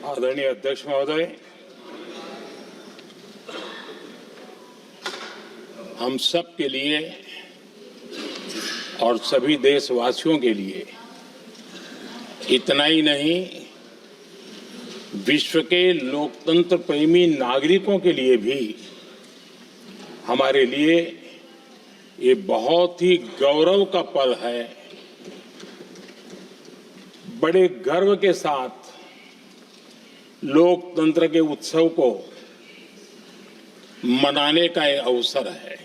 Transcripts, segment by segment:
आदरणीय अध्यक्ष महोदय, हम सब के लिए और सभी देशवासियों के लिए इतना ही नहीं, विश्व के लोकतंत्र प्रेमी नागरिकों के लिए भी हमारे लिए ये बहुत ही गौरव का पल है। बड़े गर्व के साथ लोकतंत्र के उत्सव को मनाने का एक अवसर है।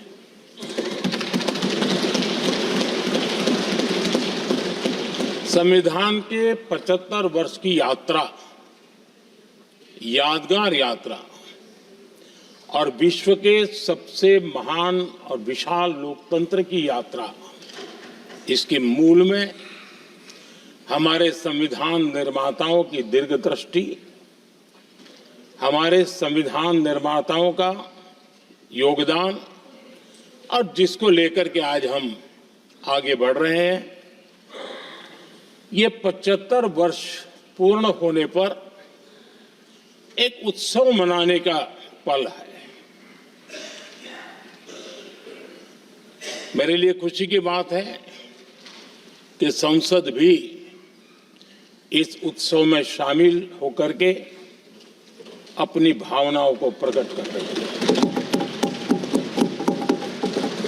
संविधान के 75 वर्ष की यात्रा, यादगार यात्रा और विश्व के सबसे महान और विशाल लोकतंत्र की यात्रा, इसके मूल में हमारे संविधान निर्माताओं की दीर्घदृष्टि, हमारे संविधान निर्माताओं का योगदान और जिसको लेकर के आज हम आगे बढ़ रहे हैं, ये 75 वर्ष पूर्ण होने पर एक उत्सव मनाने का पल है। मेरे लिए खुशी की बात है कि संसद भी इस उत्सव में शामिल होकर के अपनी भावनाओं को प्रकट कर रही है।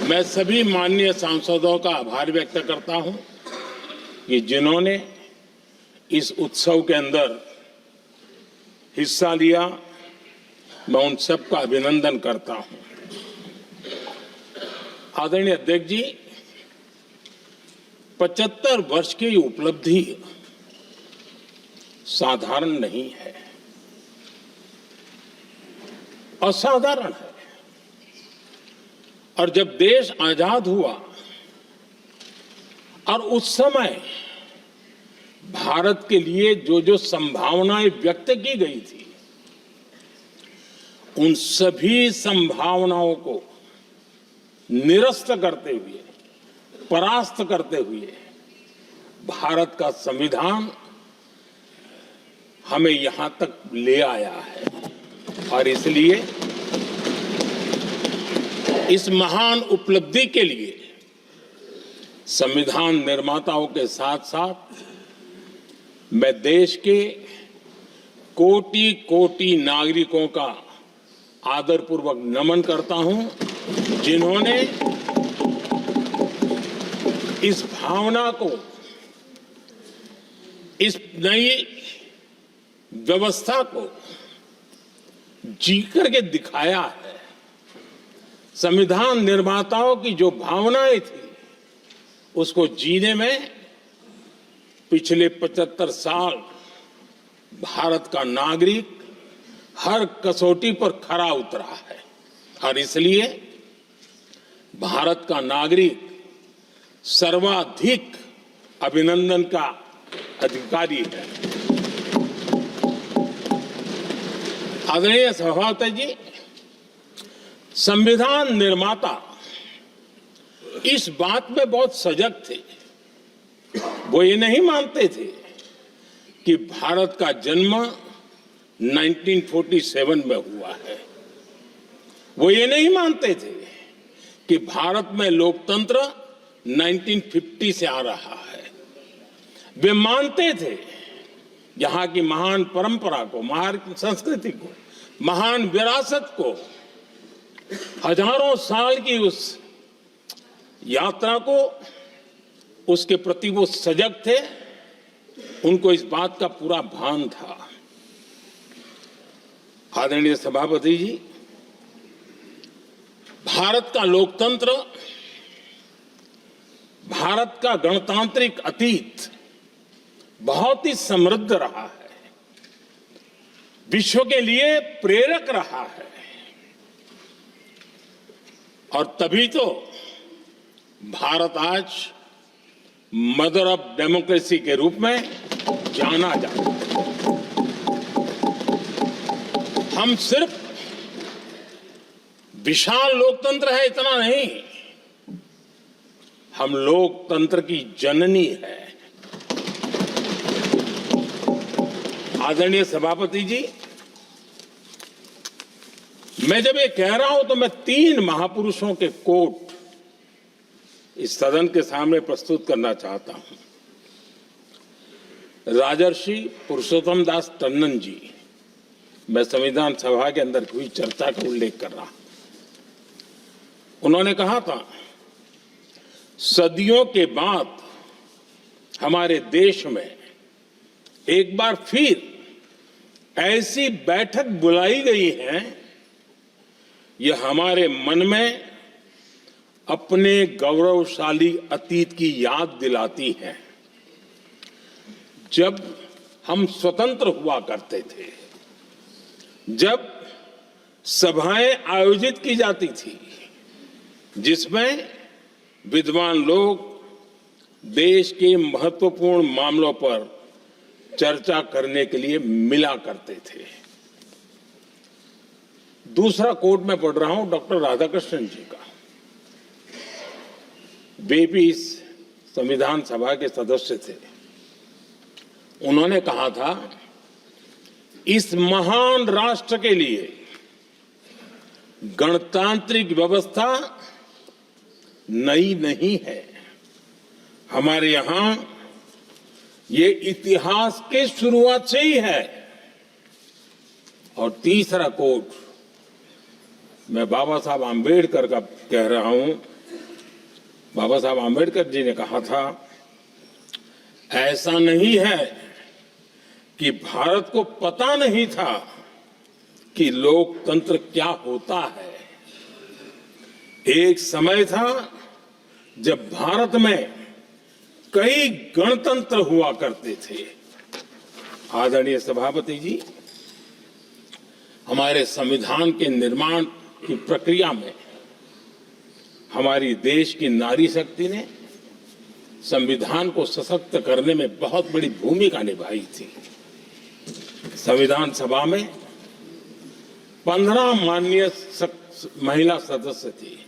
मैं सभी माननीय सांसदों का आभार व्यक्त करता हूं कि जिन्होंने इस उत्सव के अंदर हिस्सा लिया। मैं उन सबका अभिनंदन करता हूं। आदरणीय अध्यक्ष जी, 75 वर्ष की उपलब्धि साधारण नहीं है, असाधारण है। और जब देश आजाद हुआ और उस समय भारत के लिए जो जो संभावनाएं व्यक्त की गई थी, उन सभी संभावनाओं को निरस्त करते हुए, परास्त करते हुए भारत का संविधान हमें यहां तक ले आया है। और इसलिए इस महान उपलब्धि के लिए संविधान निर्माताओं के साथ साथ मैं देश के कोटि कोटि नागरिकों का आदरपूर्वक नमन करता हूं, जिन्होंने इस भावना को, इस नई व्यवस्था को जी करके दिखाया है। संविधान निर्माताओं की जो भावनाएं थी, उसको जीने में पिछले 75 साल भारत का नागरिक हर कसौटी पर खरा उतरा है। और इसलिए भारत का नागरिक सर्वाधिक अभिनंदन का अधिकारी है। आदरणीय सभापति जी, संविधान निर्माता इस बात में बहुत सजग थे। वो ये नहीं मानते थे कि भारत का जन्म 1947 में हुआ है। वो ये नहीं मानते थे कि भारत में लोकतंत्र 1950 से आ रहा है। वे मानते थे यहाँ की महान परंपरा को, महान संस्कृति को, महान विरासत को, हजारों साल की उस यात्रा को, उसके प्रति वो सजग थे। उनको इस बात का पूरा भान था। आदरणीय सभापति जी, भारत का लोकतंत्र, भारत का गणतांत्रिक अतीत बहुत ही समृद्ध रहा है, विश्व के लिए प्रेरक रहा है। और तभी तो भारत आज मदर ऑफ डेमोक्रेसी के रूप में जाना जाता है। हम सिर्फ विशाल लोकतंत्र है इतना नहीं, हम लोकतंत्र की जननी है। आदरणीय सभापति जी, मैं जब ये कह रहा हूं तो मैं 3 महापुरुषों के कोट इस सदन के सामने प्रस्तुत करना चाहता हूं। राजर्षि पुरुषोत्तम दास टंडन जी, मैं संविधान सभा के अंदर हुई चर्चा का उल्लेख कर रहा हूं। उन्होंने कहा था, सदियों के बाद हमारे देश में एक बार फिर ऐसी बैठक बुलाई गई है, यह हमारे मन में अपने गौरवशाली अतीत की याद दिलाती है, जब हम स्वतंत्र हुआ करते थे, जब सभाएं आयोजित की जाती थी जिसमें विद्वान लोग देश के महत्वपूर्ण मामलों पर चर्चा करने के लिए मिला करते थे। दूसरा कोट मैं पढ़ रहा हूं डॉक्टर राधाकृष्णन जी का। वे भी इस संविधान सभा के सदस्य थे। उन्होंने कहा था, इस महान राष्ट्र के लिए गणतांत्रिक व्यवस्था नई नहीं है। हमारे यहां ये इतिहास के शुरुआत से ही है। और तीसरा कोट मैं बाबा साहब आंबेडकर का कह रहा हूं। बाबा साहब आंबेडकर जी ने कहा था, ऐसा नहीं है कि भारत को पता नहीं था कि लोकतंत्र क्या होता है। एक समय था जब भारत में कई गणतंत्र हुआ करते थे। आदरणीय सभापति जी, हमारे संविधान के निर्माण की प्रक्रिया में हमारी देश की नारी शक्ति ने संविधान को सशक्त करने में बहुत बड़ी भूमिका निभाई थी। संविधान सभा में 15 माननीय महिला सदस्य थी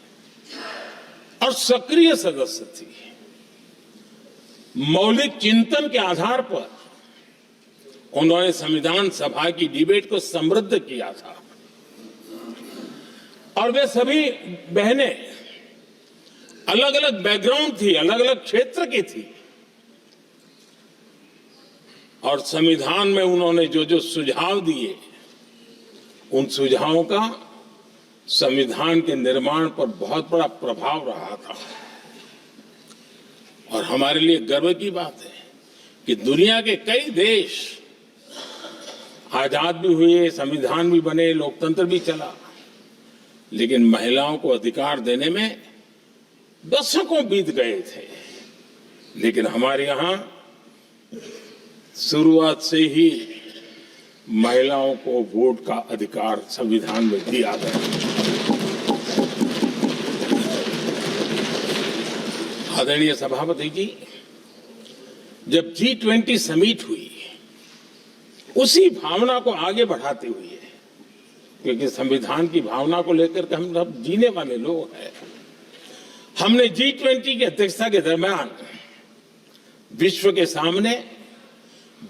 और सक्रिय सदस्य थी। मौलिक चिंतन के आधार पर उन्होंने संविधान सभा की डिबेट को समृद्ध किया था। और वे सभी बहनें अलग अलग बैकग्राउंड थी, अलग अलग क्षेत्र की थी। और संविधान में उन्होंने जो जो सुझाव दिए, उन सुझावों का संविधान के निर्माण पर बहुत बड़ा प्रभाव रहा था। और हमारे लिए गर्व की बात है कि दुनिया के कई देश आजाद भी हुए, संविधान भी बने, लोकतंत्र भी चला, लेकिन महिलाओं को अधिकार देने में दशकों बीत गए थे। लेकिन हमारे यहां शुरुआत से ही महिलाओं को वोट का अधिकार संविधान में दिया गया। आदरणीय सभापति जी, जब G20 समिट हुई, उसी भावना को आगे बढ़ाते हुए, क्योंकि संविधान की भावना को लेकर के हम सब जीने वाले लोग हैं, हमने G20 की अध्यक्षता के दरमियान विश्व के सामने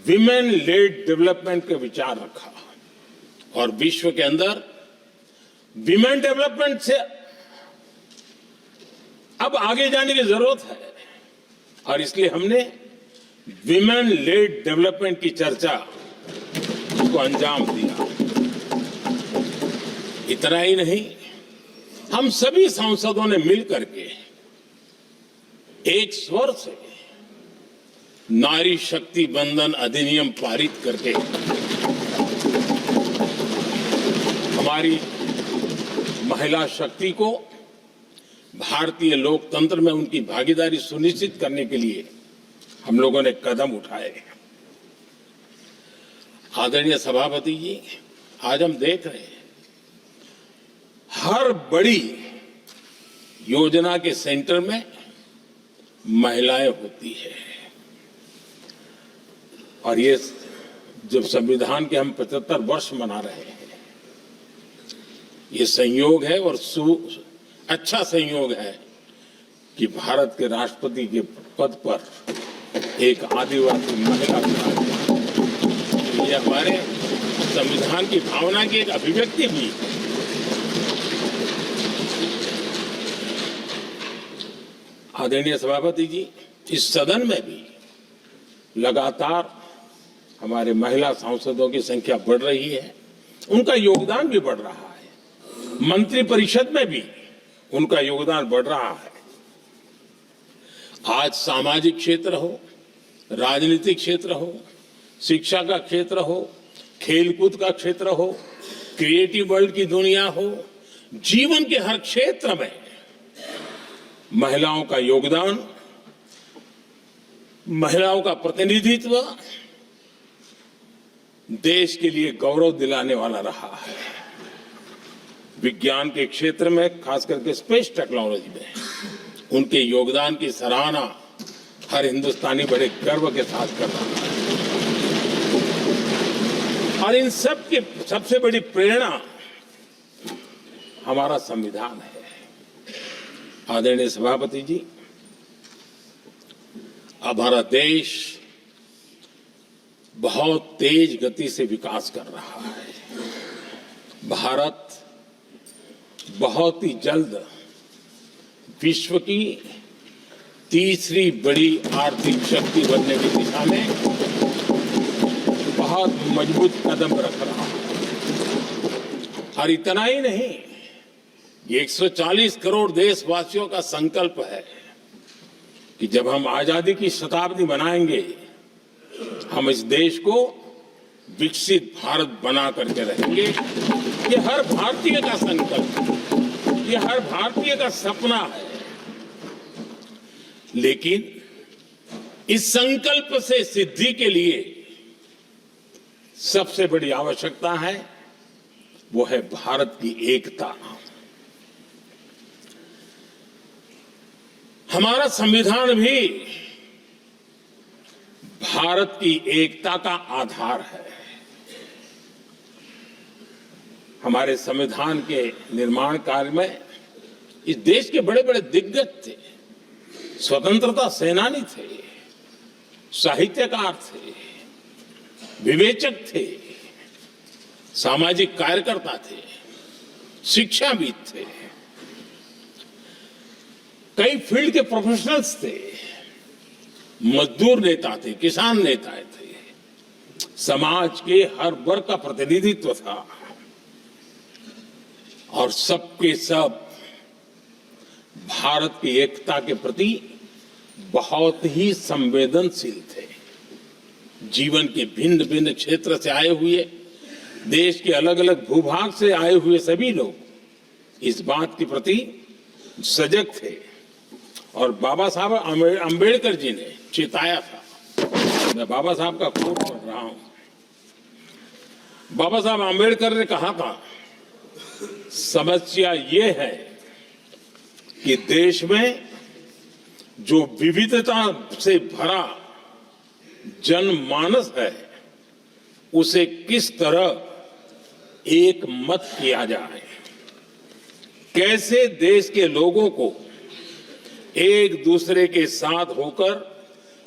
विमेन लेड डेवलपमेंट का विचार रखा। और विश्व के अंदर विमेन डेवलपमेंट से अब आगे जाने की जरूरत है। और इसलिए हमने विमेन लेड डेवलपमेंट की चर्चा को अंजाम दिया। इतना ही नहीं, हम सभी सांसदों ने मिलकर के एक स्वर से नारी शक्ति बंधन अधिनियम पारित करके हमारी महिला शक्ति को भारतीय लोकतंत्र में उनकी भागीदारी सुनिश्चित करने के लिए हम लोगों ने कदम उठाए। आदरणीय सभापति जी, आज हम देख रहे हैं हर बड़ी योजना के सेंटर में महिलाएं होती है। और ये जब संविधान के हम 75 वर्ष मना रहे हैं, ये संयोग है और अच्छा संयोग है कि भारत के राष्ट्रपति के पद पर एक आदिवासी महिला यह हमारे संविधान की भावना की एक अभिव्यक्ति भी है। आदरणीय सभापति जी, इस सदन में भी लगातार हमारे महिला सांसदों की संख्या बढ़ रही है, उनका योगदान भी बढ़ रहा है। मंत्री परिषद में भी उनका योगदान बढ़ रहा है। आज सामाजिक क्षेत्र हो, राजनीतिक क्षेत्र हो, शिक्षा का क्षेत्र हो, खेलकूद का क्षेत्र हो, क्रिएटिव वर्ल्ड की दुनिया हो, जीवन के हर क्षेत्र में महिलाओं का योगदान, महिलाओं का प्रतिनिधित्व देश के लिए गौरव दिलाने वाला रहा है। विज्ञान के क्षेत्र में, खास करके स्पेस टेक्नोलॉजी में उनके योगदान की सराहना हर हिंदुस्तानी बड़े गर्व के साथ कर रहा है। और इन सब की सबसे बड़ी प्रेरणा हमारा संविधान है। आदरणीय सभापति जी, हमारा देश बहुत तेज गति से विकास कर रहा है। भारत बहुत ही जल्द विश्व की तीसरी बड़ी आर्थिक शक्ति बनने की दिशा में बहुत मजबूत कदम रख रहा है। और इतना ही नहीं, ये 140 करोड़ देशवासियों का संकल्प है कि जब हम आजादी की शताब्दी मनाएंगे, हम इस देश को विकसित भारत बना करके रहेंगे। ये हर भारतीय का संकल्प, ये हर भारतीय का सपना है। लेकिन इस संकल्प से सिद्धि के लिए सबसे बड़ी आवश्यकता है, वो है भारत की एकता। हमारा संविधान भी भारत की एकता का आधार है। हमारे संविधान के निर्माण काल में इस देश के बड़े बड़े दिग्गज थे, स्वतंत्रता सेनानी थे, साहित्यकार थे, विवेचक थे, सामाजिक कार्यकर्ता थे, शिक्षाविद थे, कई फील्ड के प्रोफेशनल्स थे, मजदूर नेता थे, किसान नेता थे, समाज के हर वर्ग का प्रतिनिधित्व था और सबके सब भारत की एकता के प्रति बहुत ही संवेदनशील थे। जीवन के भिन्न भिन्न क्षेत्र से आए हुए, देश के अलग अलग भूभाग से आए हुए सभी लोग इस बात के प्रति सजग थे और बाबा साहब अंबेडकर जी ने चेताया था। मैं बाबा साहब का कोट पढ़ रहा हूं। बाबा साहब अंबेडकर ने कहा था, समस्या ये है कि देश में जो विविधता से भरा जनमानस है, उसे किस तरह एक मत किया जाए, कैसे देश के लोगों को एक दूसरे के साथ होकर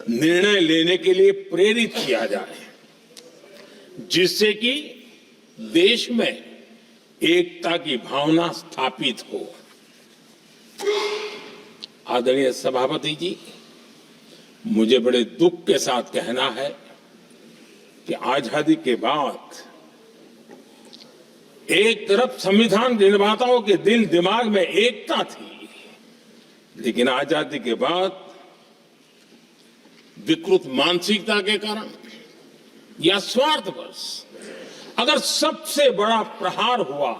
निर्णय लेने के लिए प्रेरित किया जाए, जिससे कि देश में एकता की भावना स्थापित हो। आदरणीय सभापति जी, मुझे बड़े दुख के साथ कहना है कि आजादी के बाद एक तरफ संविधान निर्माताओं के दिल दिमाग में एकता थी, लेकिन आजादी के बाद विकृत मानसिकता के कारण या स्वार्थवश अगर सबसे बड़ा प्रहार हुआ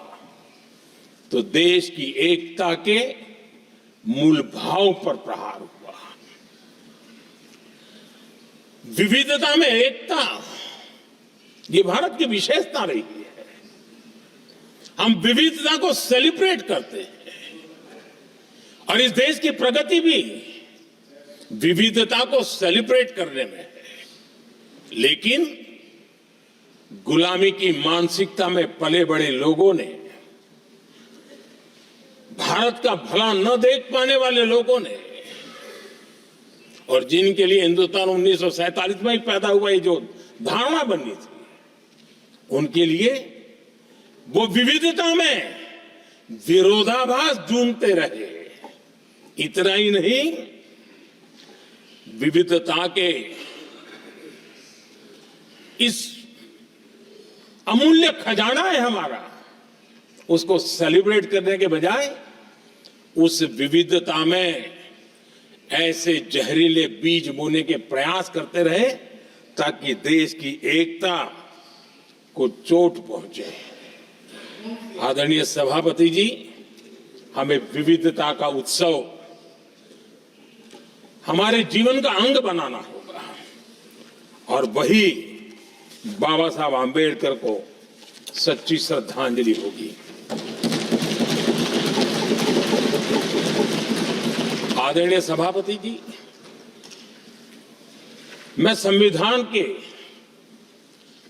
तो देश की एकता के मूल भाव पर प्रहार हुआ। विविधता में एकता, ये भारत की विशेषता रही है। हम विविधता को सेलिब्रेट करते हैं और इस देश की प्रगति भी विविधता को सेलिब्रेट करने में है। लेकिन गुलामी की मानसिकता में पले बड़े लोगों ने, भारत का भला न देख पाने वाले लोगों ने, और जिनके लिए हिंदुस्तान 1947 में ही पैदा हुआ, ये जो धारणा बनी थी उनके लिए वो विविधता में विरोधाभास ढूंढते रहे। इतना ही नहीं, विविधता के इस अमूल्य खजाना है हमारा, उसको सेलिब्रेट करने के बजाय उस विविधता में ऐसे जहरीले बीज बोने के प्रयास करते रहे ताकि देश की एकता को चोट पहुंचे। आदरणीय सभापति जी, हमें विविधता का उत्सव हमारे जीवन का अंग बनाना होगा और वही बाबा साहब आंबेडकर को सच्ची श्रद्धांजलि होगी। आदरणीय सभापति जी, मैं संविधान के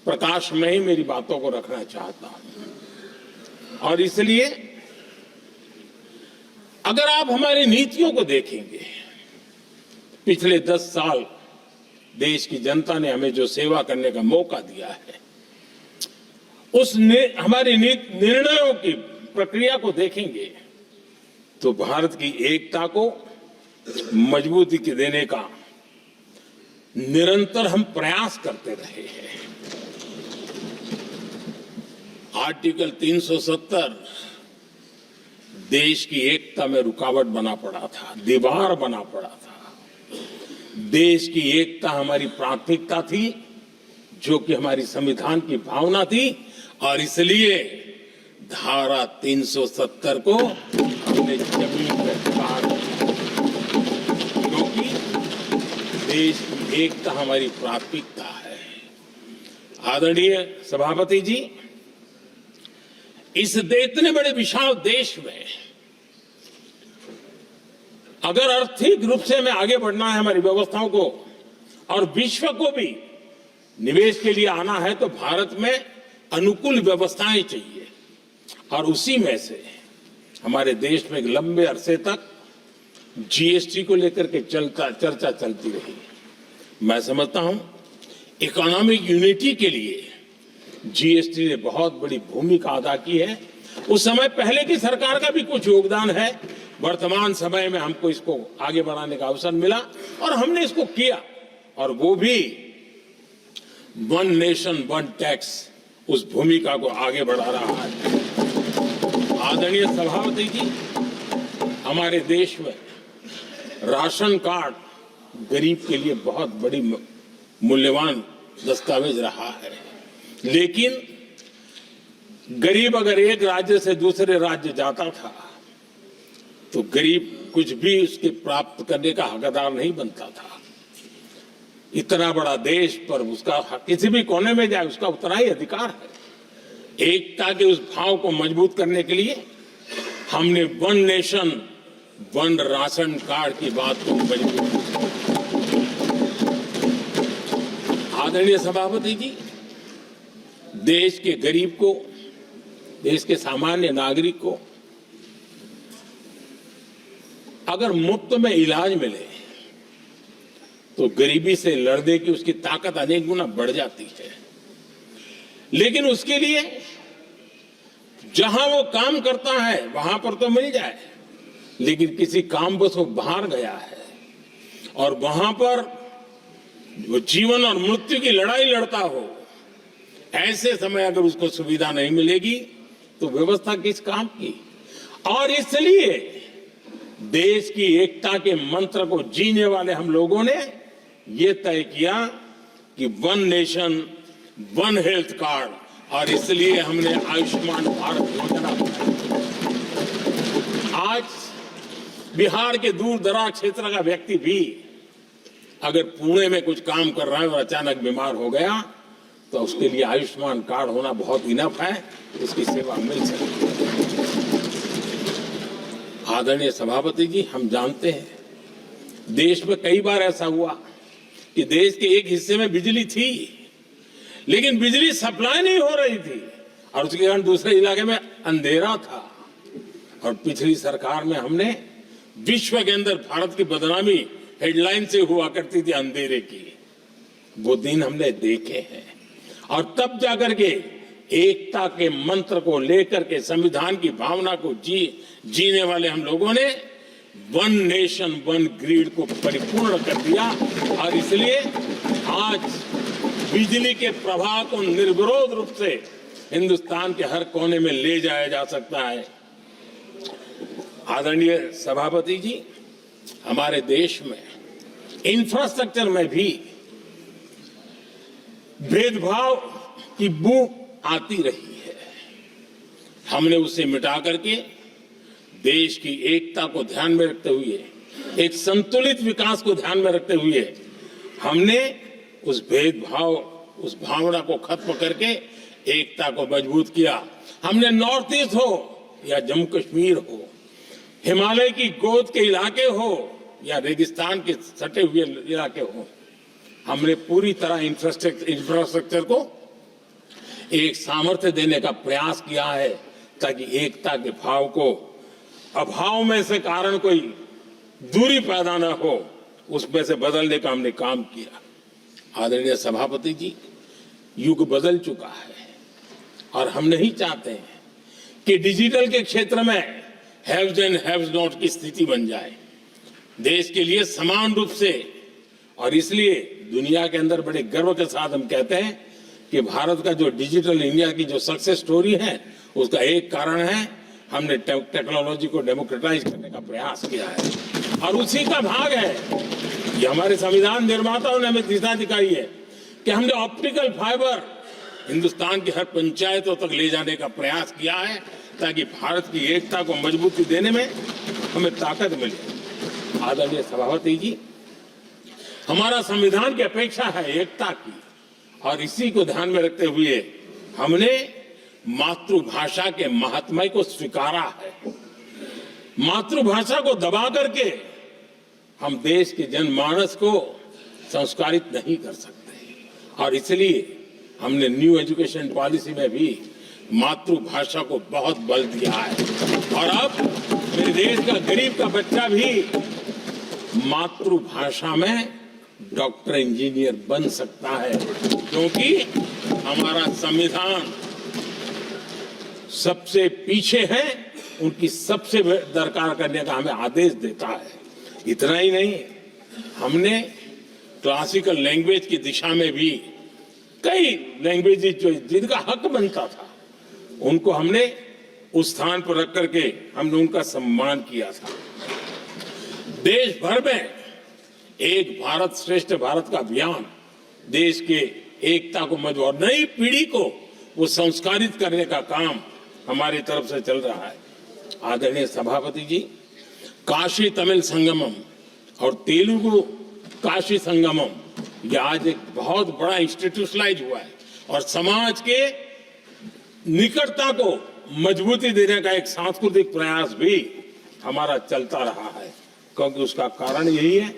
प्रकाश में ही मेरी बातों को रखना चाहता हूं और इसलिए अगर आप हमारी नीतियों को देखेंगे, पिछले 10 साल देश की जनता ने हमें जो सेवा करने का मौका दिया है, हमारी निर्णयों की प्रक्रिया को देखेंगे तो भारत की एकता को मजबूती देने का निरंतर हम प्रयास करते रहे हैं। आर्टिकल 370 देश की एकता में रुकावट बना पड़ा था, दीवार बना पड़ा था। देश की एकता हमारी प्राथमिकता थी, जो कि हमारी संविधान की भावना थी और इसलिए धारा 370 को हमने जमीन पर उतार दिया, क्योंकि देश की एकता हमारी प्राथमिकता है। आदरणीय सभापति जी, इस इतने बड़े विशाल देश में अगर आर्थिक रूप से हमें आगे बढ़ना है, हमारी व्यवस्थाओं को और विश्व को भी निवेश के लिए आना है, तो भारत में अनुकूल व्यवस्थाएं चाहिए और उसी में से हमारे देश में एक लंबे अरसे तक जीएसटी को लेकर के चर्चा चलती रही। मैं समझता हूं इकोनॉमिक यूनिटी के लिए जीएसटी ने बहुत बड़ी भूमिका अदा की है। उस समय पहले की सरकार का भी कुछ योगदान है, वर्तमान समय में हमको इसको आगे बढ़ाने का अवसर मिला और हमने इसको किया और वो भी वन नेशन वन टैक्स उस भूमिका को आगे बढ़ा रहा है। आदरणीय सभापति जी, हमारे देश में राशन कार्ड गरीब के लिए बहुत बड़ी मूल्यवान दस्तावेज रहा है, लेकिन गरीब अगर एक राज्य से दूसरे राज्य जाता था तो गरीब कुछ भी उसके प्राप्त करने का हकदार नहीं बनता था। इतना बड़ा देश पर उसका किसी भी कोने में जाए उसका उतना ही अधिकार है। एकता के उस भाव को मजबूत करने के लिए हमने one nation one ration card की बात को मजबूत किया। आदरणीय सभापति जी, देश के गरीब को, देश के सामान्य नागरिक को अगर मुफ्त में इलाज मिले तो गरीबी से लड़ने की उसकी ताकत अनेक गुना बढ़ जाती है। लेकिन उसके लिए जहां वो काम करता है वहां पर तो मिल जाए, लेकिन किसी काम बस वो बाहर गया है और वहां पर वो जीवन और मृत्यु की लड़ाई लड़ता हो, ऐसे समय अगर उसको सुविधा नहीं मिलेगी तो व्यवस्था किस काम की। और इसलिए देश की एकता के मंत्र को जीने वाले हम लोगों ने ये तय किया कि one nation one health card, और इसलिए हमने आयुष्मान भारत योजना बनाई। आज बिहार के दूर दराज क्षेत्र का व्यक्ति भी अगर पुणे में कुछ काम कर रहा है और अचानक बीमार हो गया तो उसके लिए आयुष्मान कार्ड होना बहुत इनफ है, उसकी सेवा मिल सकती है। आदरणीय सभापति जी, हम जानते हैं देश में कई बार ऐसा हुआ कि देश के एक हिस्से में बिजली थी लेकिन बिजली सप्लाई नहीं हो रही थी और उसके कारण दूसरे इलाके में अंधेरा था। और पिछली सरकार में हमने विश्व के अंदर भारत की बदनामी हेडलाइन से हुआ करती थी अंधेरे की, वो दिन हमने देखे हैं और तब जाकर के एकता के मंत्र को लेकर के संविधान की भावना को जीने वाले हम लोगों ने वन नेशन वन ग्रिड को परिपूर्ण कर दिया और इसलिए आज बिजली के प्रवाह को निर्विरोध रूप से हिंदुस्तान के हर कोने में ले जाया जा सकता है। आदरणीय सभापति जी, हमारे देश में इंफ्रास्ट्रक्चर में भी भेदभाव की बू आती रही है। हमने उसे मिटा करके देश की एकता को ध्यान में रखते हुए, एक संतुलित विकास को ध्यान में रखते हुए हमने उस भेदभाव, उस भावना को खत्म करके एकता को मजबूत किया। हमने नॉर्थ ईस्ट हो या जम्मू कश्मीर हो, हिमालय की गोद के इलाके हो या रेगिस्तान के सटे हुए इलाके हो, हमने पूरी तरह इंफ्रास्ट्रक्चर को एक सामर्थ्य देने का प्रयास किया है ताकि एकता के भाव को अभाव में से कारण कोई दूरी पैदा न हो, उसमें से बदलने का हमने काम किया। आदरणीय सभापति जी, युग बदल चुका है और हम नहीं चाहते हैं कि डिजिटल के क्षेत्र में हैव्स एंड हैव्स नॉट की स्थिति बन जाए। देश के लिए समान रूप से, और इसलिए दुनिया के अंदर बड़े गर्व के साथ हम कहते हैं कि भारत का जो डिजिटल इंडिया की जो सक्सेस स्टोरी है, उसका एक कारण है हमने टेक्नोलॉजी को डेमोक्रेटाइज करने का प्रयास किया है और उसी का भाग है ये हमारे संविधान निर्माताओं ने हमें दिशा दिखाई है कि हमने ऑप्टिकल फाइबर हिंदुस्तान की हर पंचायतों तक ले जाने का प्रयास किया है ताकि भारत की एकता को मजबूती देने में हमें ताकत मिले। आदरणीय सभापति जी, हमारा संविधान की अपेक्षा है एकता की और इसी को ध्यान में रखते हुए हमने मातृभाषा के महात्म्य को स्वीकारा है। मातृभाषा को दबा करके हम देश के जनमानस को संस्कारित नहीं कर सकते और इसलिए हमने न्यू एजुकेशन पॉलिसी में भी मातृभाषा को बहुत बल दिया है और अब मेरे देश का गरीब का बच्चा भी मातृभाषा में डॉक्टर इंजीनियर बन सकता है क्योंकि हमारा संविधान सबसे पीछे है, उनकी सबसे दरकार करने का हमें आदेश देता है। इतना ही नहीं, हमने क्लासिकल लैंग्वेज की दिशा में भी कई लैंग्वेजेस जो जिनका हक बनता था उनको हमने उस स्थान पर रख करके हमने उनका सम्मान किया था। देश भर में एक भारत श्रेष्ठ भारत का अभियान देश के एकता को मजबूत, नई पीढ़ी को वो संस्कारित करने का काम हमारी तरफ से चल रहा है। आदरणीय सभापति जी, काशी तमिल संगमम और तेलुगु काशी संगमम ये आज एक बहुत बड़ा इंस्टीट्यूशनलाइज हुआ है और समाज के निकटता को मजबूती देने का एक सांस्कृतिक प्रयास भी हमारा चलता रहा है क्योंकि उसका कारण यही है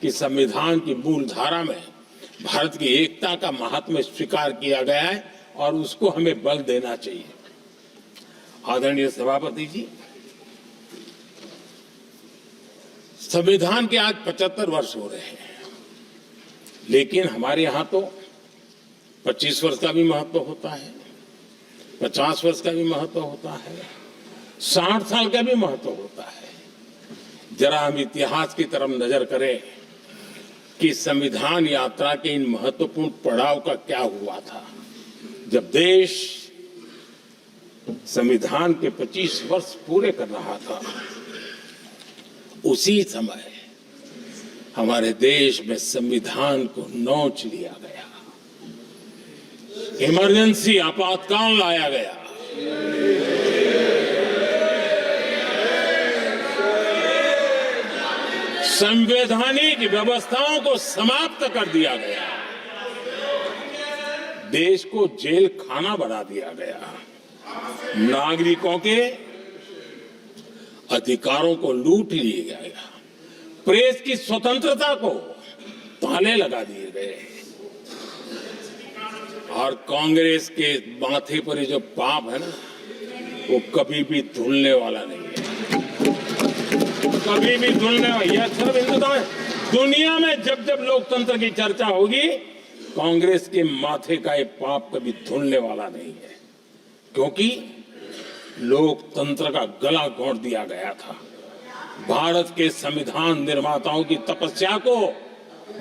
कि संविधान की मूल धारा में भारत की एकता का महात्म्य स्वीकार किया गया है और उसको हमें बल देना चाहिए। आदरणीय सभापति जी, संविधान के आज 75 वर्ष हो रहे हैं लेकिन हमारे यहां तो 25 वर्ष का भी महत्व होता है, 50 वर्ष का भी महत्व होता है, 60 साल का भी महत्व होता है। जरा हम इतिहास की तरफ नजर करें कि संविधान यात्रा के इन महत्वपूर्ण पड़ाव का क्या हुआ था। जब देश संविधान के 25 वर्ष पूरे कर रहा था, उसी समय हमारे देश में संविधान को नोच लिया गया, इमरजेंसी आपातकाल लाया गया। संवैधानिक व्यवस्थाओं को समाप्त कर दिया गया, देश को जेल खाना बना दिया गया, नागरिकों के अधिकारों को लूट लिया गया, प्रेस की स्वतंत्रता को ताले लगा दिए गए और कांग्रेस के माथे पर जो पाप है ना, वो कभी भी धुलने वाला नहीं है, कभी भी धुलने वाला। यह सिर्फ हिंदुस्तान में, दुनिया में जब जब लोकतंत्र की चर्चा होगी, कांग्रेस के माथे का ये पाप कभी धुलने वाला नहीं है। क्योंकि लोकतंत्र का गला घोंट दिया गया था। भारत के संविधान निर्माताओं की तपस्या को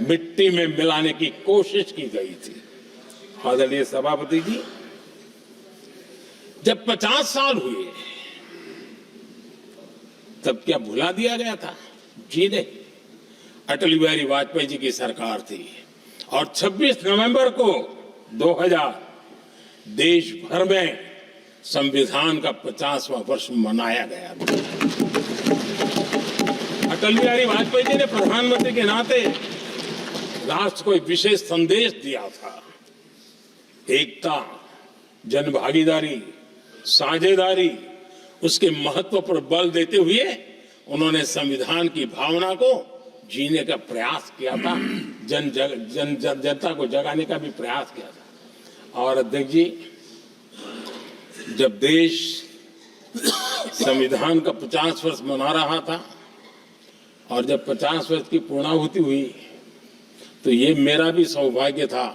मिट्टी में मिलाने की कोशिश की गई थी। आदरणीय सभापति जी, जब 50 साल हुए तब क्या भुला दिया गया था? जी नहीं। अटल बिहारी वाजपेयी जी की सरकार थी और 26 नवंबर को 2000 देश भर में संविधान का 50वां वर्ष मनाया गया था। अटल बिहारी वाजपेयी जी ने प्रधानमंत्री के नाते राष्ट्र को एक विशेष संदेश दिया था। एकता, जनभागीदारी, साझेदारी, उसके महत्व पर बल देते हुए उन्होंने संविधान की भावना को जीने का प्रयास किया था। जनता को जगाने का भी प्रयास किया था। और अध्यक्ष जी, जब देश संविधान का 50 वर्ष मना रहा था और जब 50 वर्ष की पूर्णाहुति हुई तो ये मेरा भी सौभाग्य था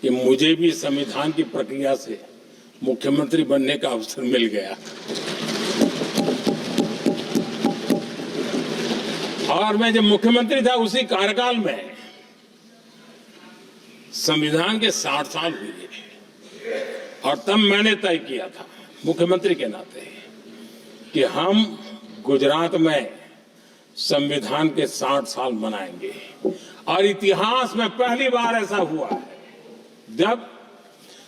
कि मुझे भी संविधान की प्रक्रिया से मुख्यमंत्री बनने का अवसर मिल गया। और मैं जब मुख्यमंत्री था उसी कार्यकाल में संविधान के 60 साल हुए और तब मैंने तय किया था मुख्यमंत्री के नाते कि हम गुजरात में संविधान के 60 साल मनाएंगे। और इतिहास में पहली बार ऐसा हुआ है जब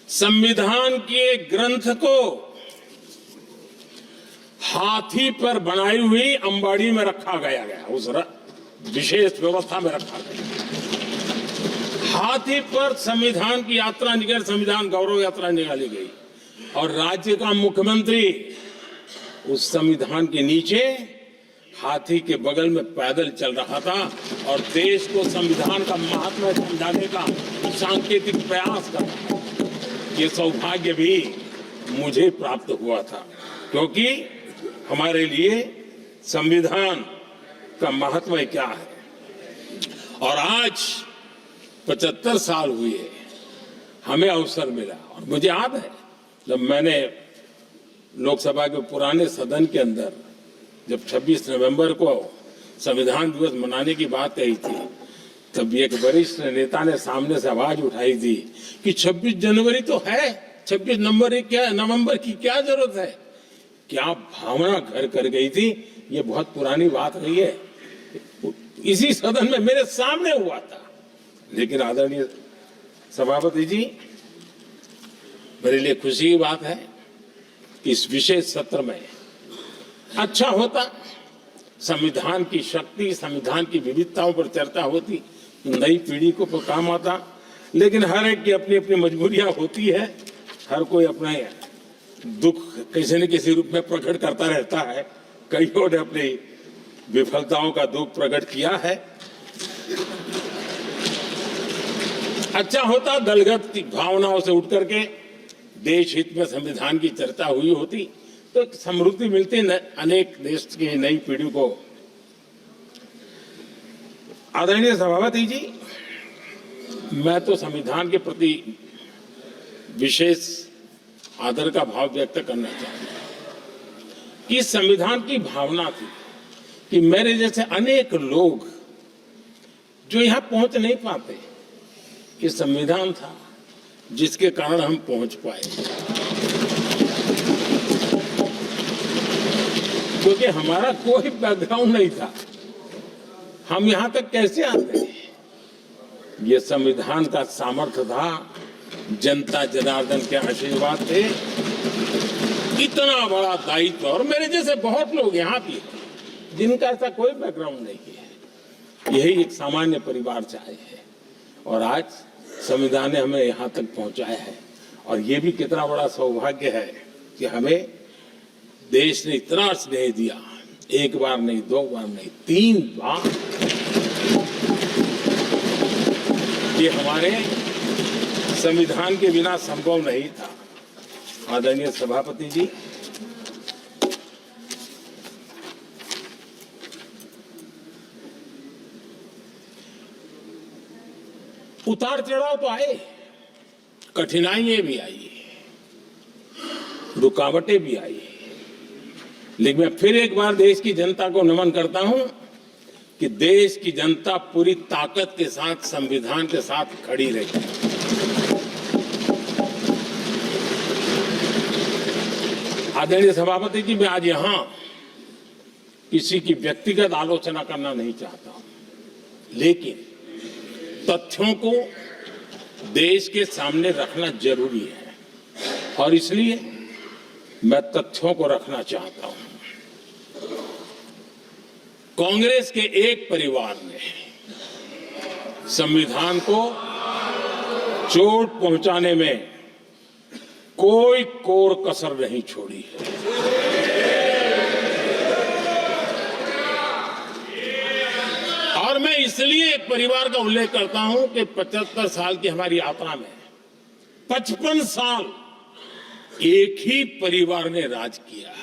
संविधान के ग्रंथ को हाथी पर बनाई हुई अंबाड़ी में रखा गया उस विशेष व्यवस्था में रखा गया। हाथी पर संविधान की यात्रा निकल, संविधान गौरव यात्रा निकाली गई और राज्य का मुख्यमंत्री उस संविधान के नीचे हाथी के बगल में पैदल चल रहा था और देश को संविधान का महात्मा समझाने का सांकेतिक प्रयास कर रहा था। ये सौभाग्य भी मुझे प्राप्त हुआ था क्योंकि हमारे लिए संविधान का महत्व क्या है। और आज 75 साल हुए हमें अवसर मिला। और मुझे याद है जब मैंने लोकसभा के पुराने सदन के अंदर जब 26 नवंबर को संविधान दिवस मनाने की बात कही थी तब एक वरिष्ठ नेता ने सामने से आवाज उठाई थी कि 26 जनवरी तो है, 26 नवंबर की क्या जरूरत है। क्या भावना घर कर गई थी। ये बहुत पुरानी बात नहीं है, इसी सदन में मेरे सामने हुआ था। लेकिन आदरणीय सभापति जी, मेरे लिए खुशी की बात है कि इस विशेष सत्र में अच्छा होता, संविधान की शक्ति, संविधान की विविधताओं पर चर्चा होती, नई पीढ़ी को काम आता। लेकिन हर एक की अपनी अपनी मजबूरियां होती है, हर कोई अपना दुख किसी न किसी रूप में प्रकट करता रहता है। कईयों ने अपनी विफलताओं का दुख प्रकट किया है। अच्छा होता दलगत भावनाओं से उठ करके देश हित में संविधान की चर्चा हुई होती तो समृद्धि मिलती अनेक देश की नई पीढ़ी को। आदरणीय सभापति जी, मैं तो संविधान के प्रति विशेष आदर का भाव व्यक्त करना चाहता हूं कि संविधान की भावना थी कि मेरे जैसे अनेक लोग जो यहां पहुंच नहीं पाते, ये संविधान था जिसके कारण हम पहुंच पाए। क्योंकि हमारा कोई बैकग्राउंड नहीं था, हम यहां तक कैसे आते। ये संविधान का सामर्थ्य था, जनता जनार्दन के आशीर्वाद थे। इतना बड़ा दायित्व, और मेरे जैसे बहुत लोग यहाँ भी जिनका ऐसा कोई बैकग्राउंड नहीं है, यही एक सामान्य परिवार से आए हैं और आज संविधान ने हमें यहाँ तक पहुंचाया है। और ये भी कितना बड़ा सौभाग्य है कि हमें देश ने इतना स्नेह दिया, एक बार नहीं, दो बार नहीं, 3 बार। ये हमारे संविधान के बिना संभव नहीं था। आदरणीय सभापति जी, उतार चढ़ाव तो आए, कठिनाइयां भी आई, रुकावटें भी आई, लेकिन मैं फिर एक बार देश की जनता को नमन करता हूं कि देश की जनता पूरी ताकत के साथ संविधान के साथ खड़ी रही। आदरणीय सभापति जी, मैं आज यहां किसी की व्यक्तिगत आलोचना करना नहीं चाहता हूं, लेकिन तथ्यों को देश के सामने रखना जरूरी है और इसलिए मैं तथ्यों को रखना चाहता हूं। कांग्रेस के एक परिवार ने संविधान को चोट पहुंचाने में कोई कोर कसर नहीं छोड़ी है। और मैं इसलिए एक परिवार का उल्लेख करता हूं कि 75 साल की हमारी यात्रा में 55 साल एक ही परिवार ने राज किया है।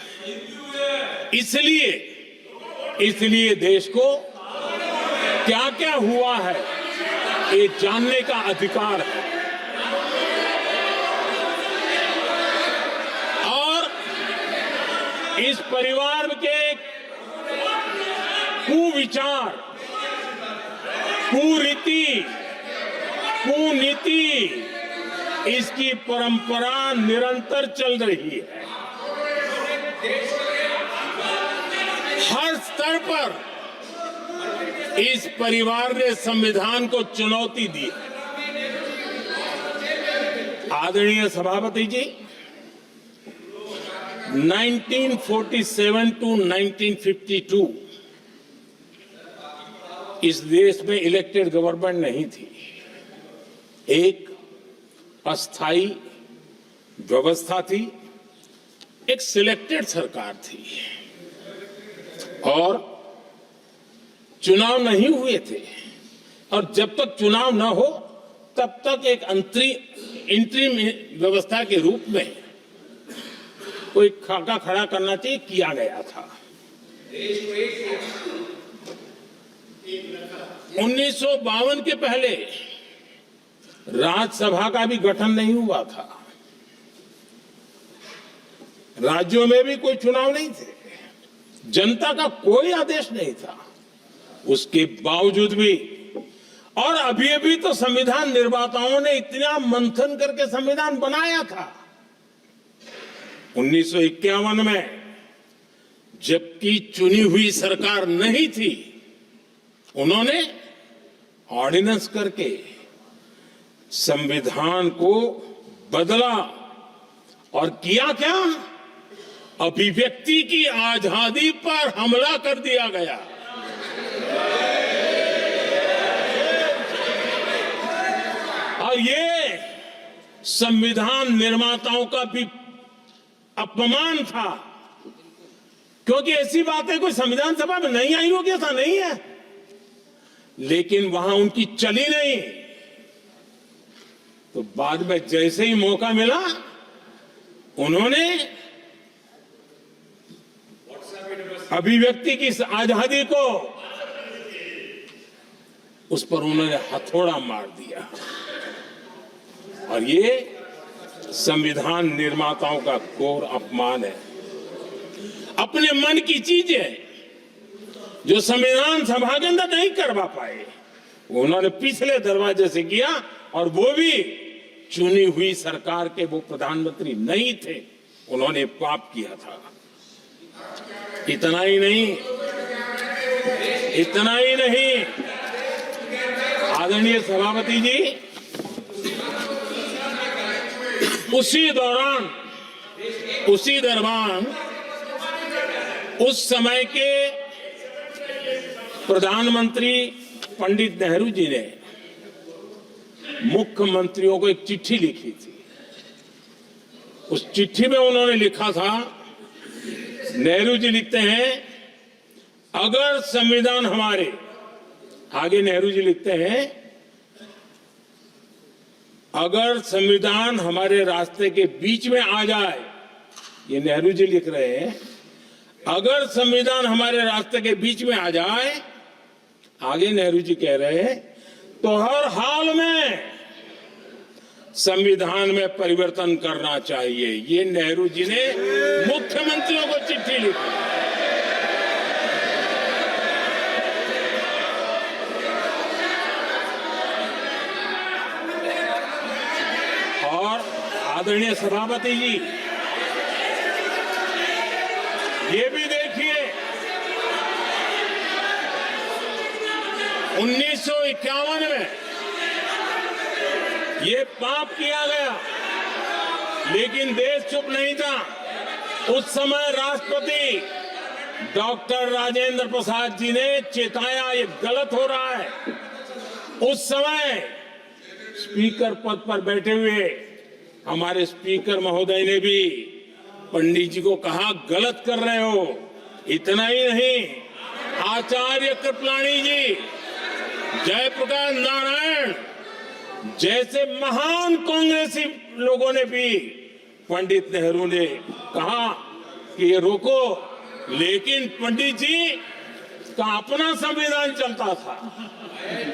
इसलिए देश को क्या क्या हुआ है ये जानने का अधिकार है और इस परिवार के कुविचार, कुरीति, कुनीति, इसकी परंपरा निरंतर चल रही है। हर स्तर पर इस परिवार ने संविधान को चुनौती दी। आदरणीय सभापति जी, 1947 टू 1952 इस देश में इलेक्टेड गवर्नमेंट नहीं थी। एक अस्थाई व्यवस्था थी, एक सिलेक्टेड सरकार थी और चुनाव नहीं हुए थे और जब तक चुनाव न हो तब तक एक इंटरिम व्यवस्था के रूप में कोई खाका खड़ा करना चाहिए, किया गया था। 1952 के पहले राज्यसभा का भी गठन नहीं हुआ था, राज्यों में भी कोई चुनाव नहीं थे, जनता का कोई आदेश नहीं था। उसके बावजूद भी और अभी तो संविधान निर्माताओं ने इतना मंथन करके संविधान बनाया था। 1951 में जबकि चुनी हुई सरकार नहीं थी, उन्होंने ऑर्डिनेंस करके संविधान को बदला और किया क्या? अभिव्यक्ति की आजादी पर हमला कर दिया गया। और ये संविधान निर्माताओं का भी अपमान था, क्योंकि ऐसी बातें कोई संविधान सभा में नहीं आई होगी, ऐसा नहीं है, लेकिन वहां उनकी चली नहीं। तो बाद में जैसे ही मौका मिला, उन्होंने अभिव्यक्ति की आजादी को, उस पर उन्होंने हथौड़ा मार दिया। और ये संविधान निर्माताओं का घोर अपमान है। अपने मन की चीजें जो संविधान सभा के अंदर नहीं करवा पाए, उन्होंने पिछले दरवाजे से किया, और वो भी चुनी हुई सरकार के वो प्रधानमंत्री नहीं थे, उन्होंने पाप किया था। इतना ही नहीं, आदरणीय सभापति जी, उसी दौरान उस समय के प्रधानमंत्री पंडित नेहरू जी ने मुख्यमंत्रियों को एक चिट्ठी लिखी थी। उस चिट्ठी में उन्होंने लिखा था, नेहरू जी लिखते हैं, अगर संविधान हमारे, आगे नेहरू जी लिखते हैं, अगर संविधान हमारे रास्ते के बीच में आ जाए, ये नेहरू जी लिख रहे हैं, अगर संविधान हमारे रास्ते के बीच में आ जाए, आगे नेहरू जी कह रहे हैं, तो हर हाल में संविधान में परिवर्तन करना चाहिए। ये नेहरू जी ने मुख्यमंत्रियों को चिट्ठी लिखी। और आदरणीय सभापति जी, ये भी देखिए 1951 में ये पाप किया गया, लेकिन देश चुप नहीं था। उस समय राष्ट्रपति डॉक्टर राजेंद्र प्रसाद जी ने चेताया ये गलत हो रहा है। उस समय स्पीकर पद पर बैठे हुए हमारे स्पीकर महोदय ने भी पंडित जी को कहा गलत कर रहे हो। इतना ही नहीं, आचार्य कृपलानी जी, जयप्रकाश नारायण जैसे महान कांग्रेसी लोगों ने भी पंडित नेहरू ने कहा कि ये रोको, लेकिन पंडित जी का अपना संविधान चलता था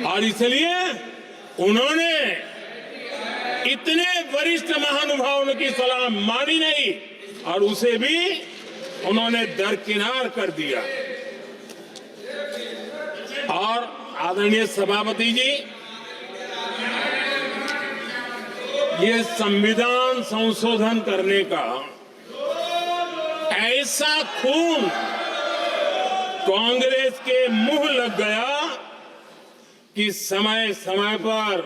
और इसलिए उन्होंने इतने वरिष्ठ महानुभावों की सलाह मानी नहीं और उसे भी उन्होंने दरकिनार कर दिया। और आदरणीय सभापति जी, ये संविधान संशोधन करने का ऐसा खून कांग्रेस के मुंह लग गया कि समय समय पर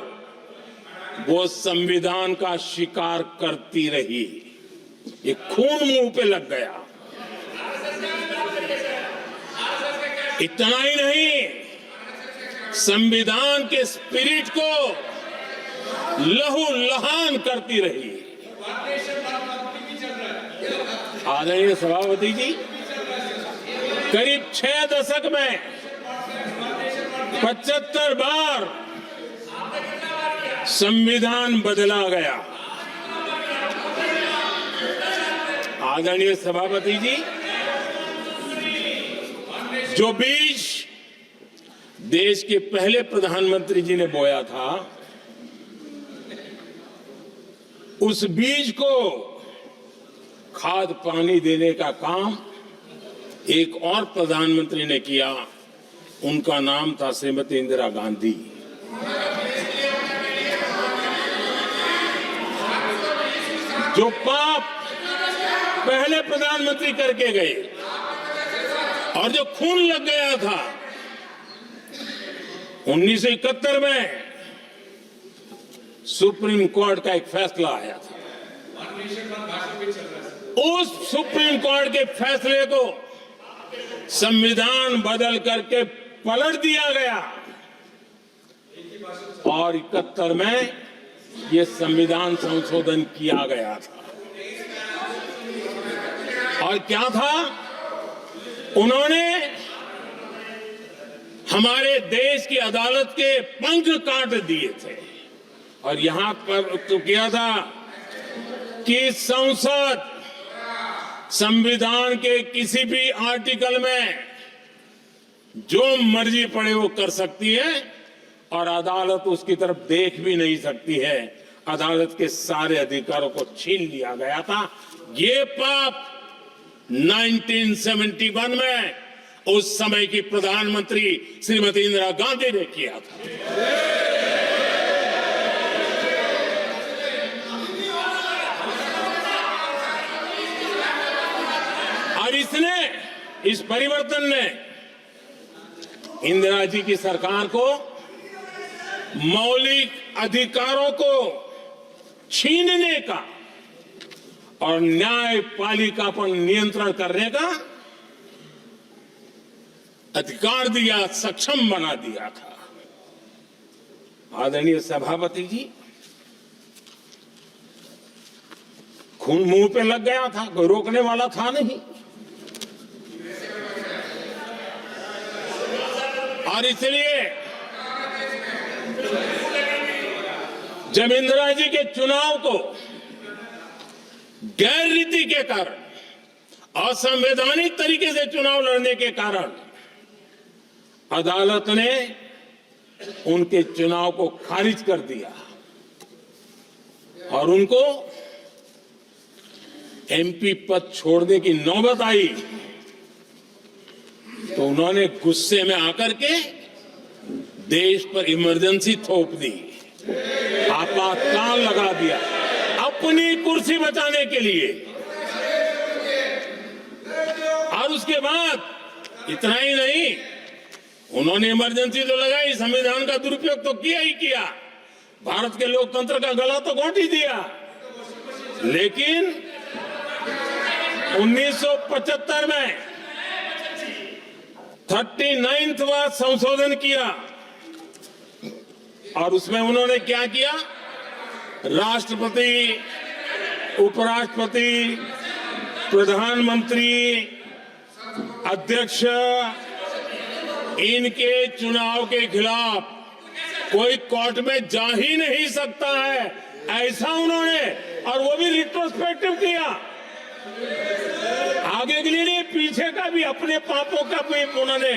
वो संविधान का शिकार करती रही। ये खून मुंह पे लग गया। इतना ही नहीं, संविधान के स्पिरिट को लहू लहान करती रही। आदरणीय सभापति जी, करीब 6 दशक में 75 बार संविधान बदला गया। आदरणीय सभापति जी, जो बीज देश के पहले प्रधानमंत्री जी ने बोया था, उस बीज को खाद पानी देने का काम एक और प्रधानमंत्री ने किया। उनका नाम था श्रीमती इंदिरा गांधी। जो पाप पहले प्रधानमंत्री करके गए और जो खून लग गया था 1971 में, सुप्रीम कोर्ट का एक फैसला आया था। उस सुप्रीम कोर्ट के फैसले को संविधान बदल करके पलट दिया गया और 71 में यह संविधान संशोधन किया गया था। और क्या था, उन्होंने हमारे देश की अदालत के पंख काट दिए थे और यहां पर तो किया था कि संसद संविधान के किसी भी आर्टिकल में जो मर्जी पड़े वो कर सकती है और अदालत उसकी तरफ देख भी नहीं सकती है। अदालत के सारे अधिकारों को छीन लिया गया था। ये पाप 1971 में उस समय की प्रधानमंत्री श्रीमती इंदिरा गांधी ने किया था। और इस परिवर्तन ने इंदिरा जी की सरकार को मौलिक अधिकारों को छीनने का और न्यायपालिका पर नियंत्रण करने का अधिकार दिया, सक्षम बना दिया था। आदरणीय सभापति जी, खून मुंह पे लग गया था, कोई रोकने वाला था नहीं। और इसलिए जब इंदिरा जी के चुनाव को गैर रीति के कारण, असंवैधानिक तरीके से चुनाव लड़ने के कारण अदालत ने उनके चुनाव को खारिज कर दिया और उनको एमपी पद छोड़ने की नौबत आई तो उन्होंने गुस्से में आकर के देश पर इमरजेंसी थोप दी, आपातकाल लगा दिया अपनी कुर्सी बचाने के लिए। और उसके बाद इतना ही नहीं, उन्होंने इमरजेंसी तो लगाई, संविधान का दुरुपयोग तो किया ही किया, भारत के लोकतंत्र का गला तो घोंट ही दिया। लेकिन 1975 में 39वां संशोधन किया और उसमें उन्होंने क्या किया, राष्ट्रपति, उपराष्ट्रपति, प्रधानमंत्री, अध्यक्ष, इनके चुनाव के खिलाफ कोई कोर्ट में जा ही नहीं सकता है, ऐसा उन्होंने, और वो भी रिट्रोस्पेक्टिव किया, आगे के लिए नहीं, पीछे का भी, अपने पापों का भी उन्होंने।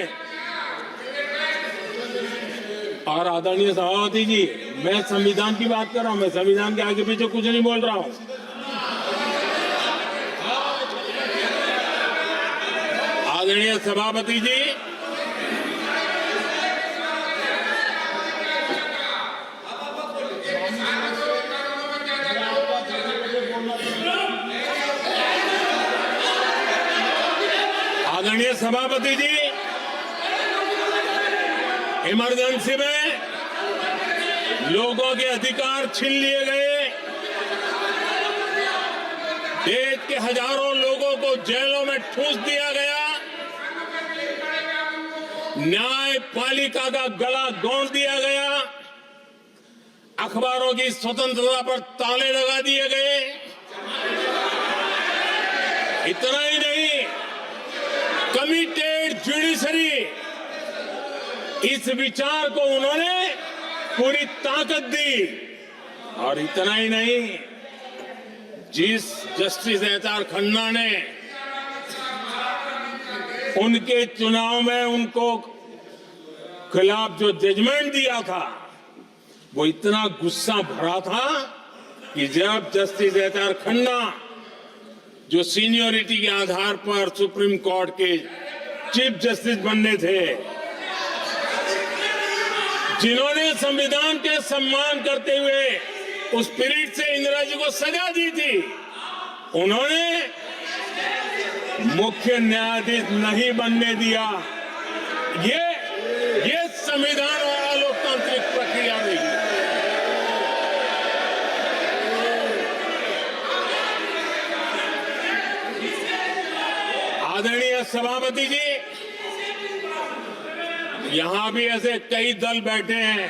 और आदरणीय सभापति जी, मैं संविधान की बात कर रहा हूं, मैं संविधान के आगे पीछे कुछ नहीं बोल रहा हूं। आदरणीय सभापति जी, आदरणीय सभापति जी, इमरजेंसी में लोगों के अधिकार छीन लिए गए, देश के हजारों लोगों को जेलों में ठूंस दिया गया, न्यायपालिका का गला घोंट दिया गया, अखबारों की स्वतंत्रता पर ताले लगा दिए गए। इतना ही नहीं, कमिटेड जुडिशरी, इस विचार को उन्होंने पूरी ताकत दी। और इतना ही नहीं, जिस जस्टिस एच.आर. खन्ना ने उनके चुनाव में उनको खिलाफ जो जजमेंट दिया था, वो इतना गुस्सा भरा था कि जब जस्टिस एच.आर. खन्ना, जो सीनियरिटी के आधार पर सुप्रीम कोर्ट के चीफ जस्टिस बनने थे, जिन्होंने संविधान के सम्मान करते हुए उस स्पिरिट से इंदिरा जी को सजा दी थी, उन्होंने मुख्य न्यायाधीश नहीं बनने दिया। ये संविधान और लोकतांत्रिक प्रक्रिया रही। आदरणीय सभापति जी, यहां भी ऐसे कई दल बैठे हैं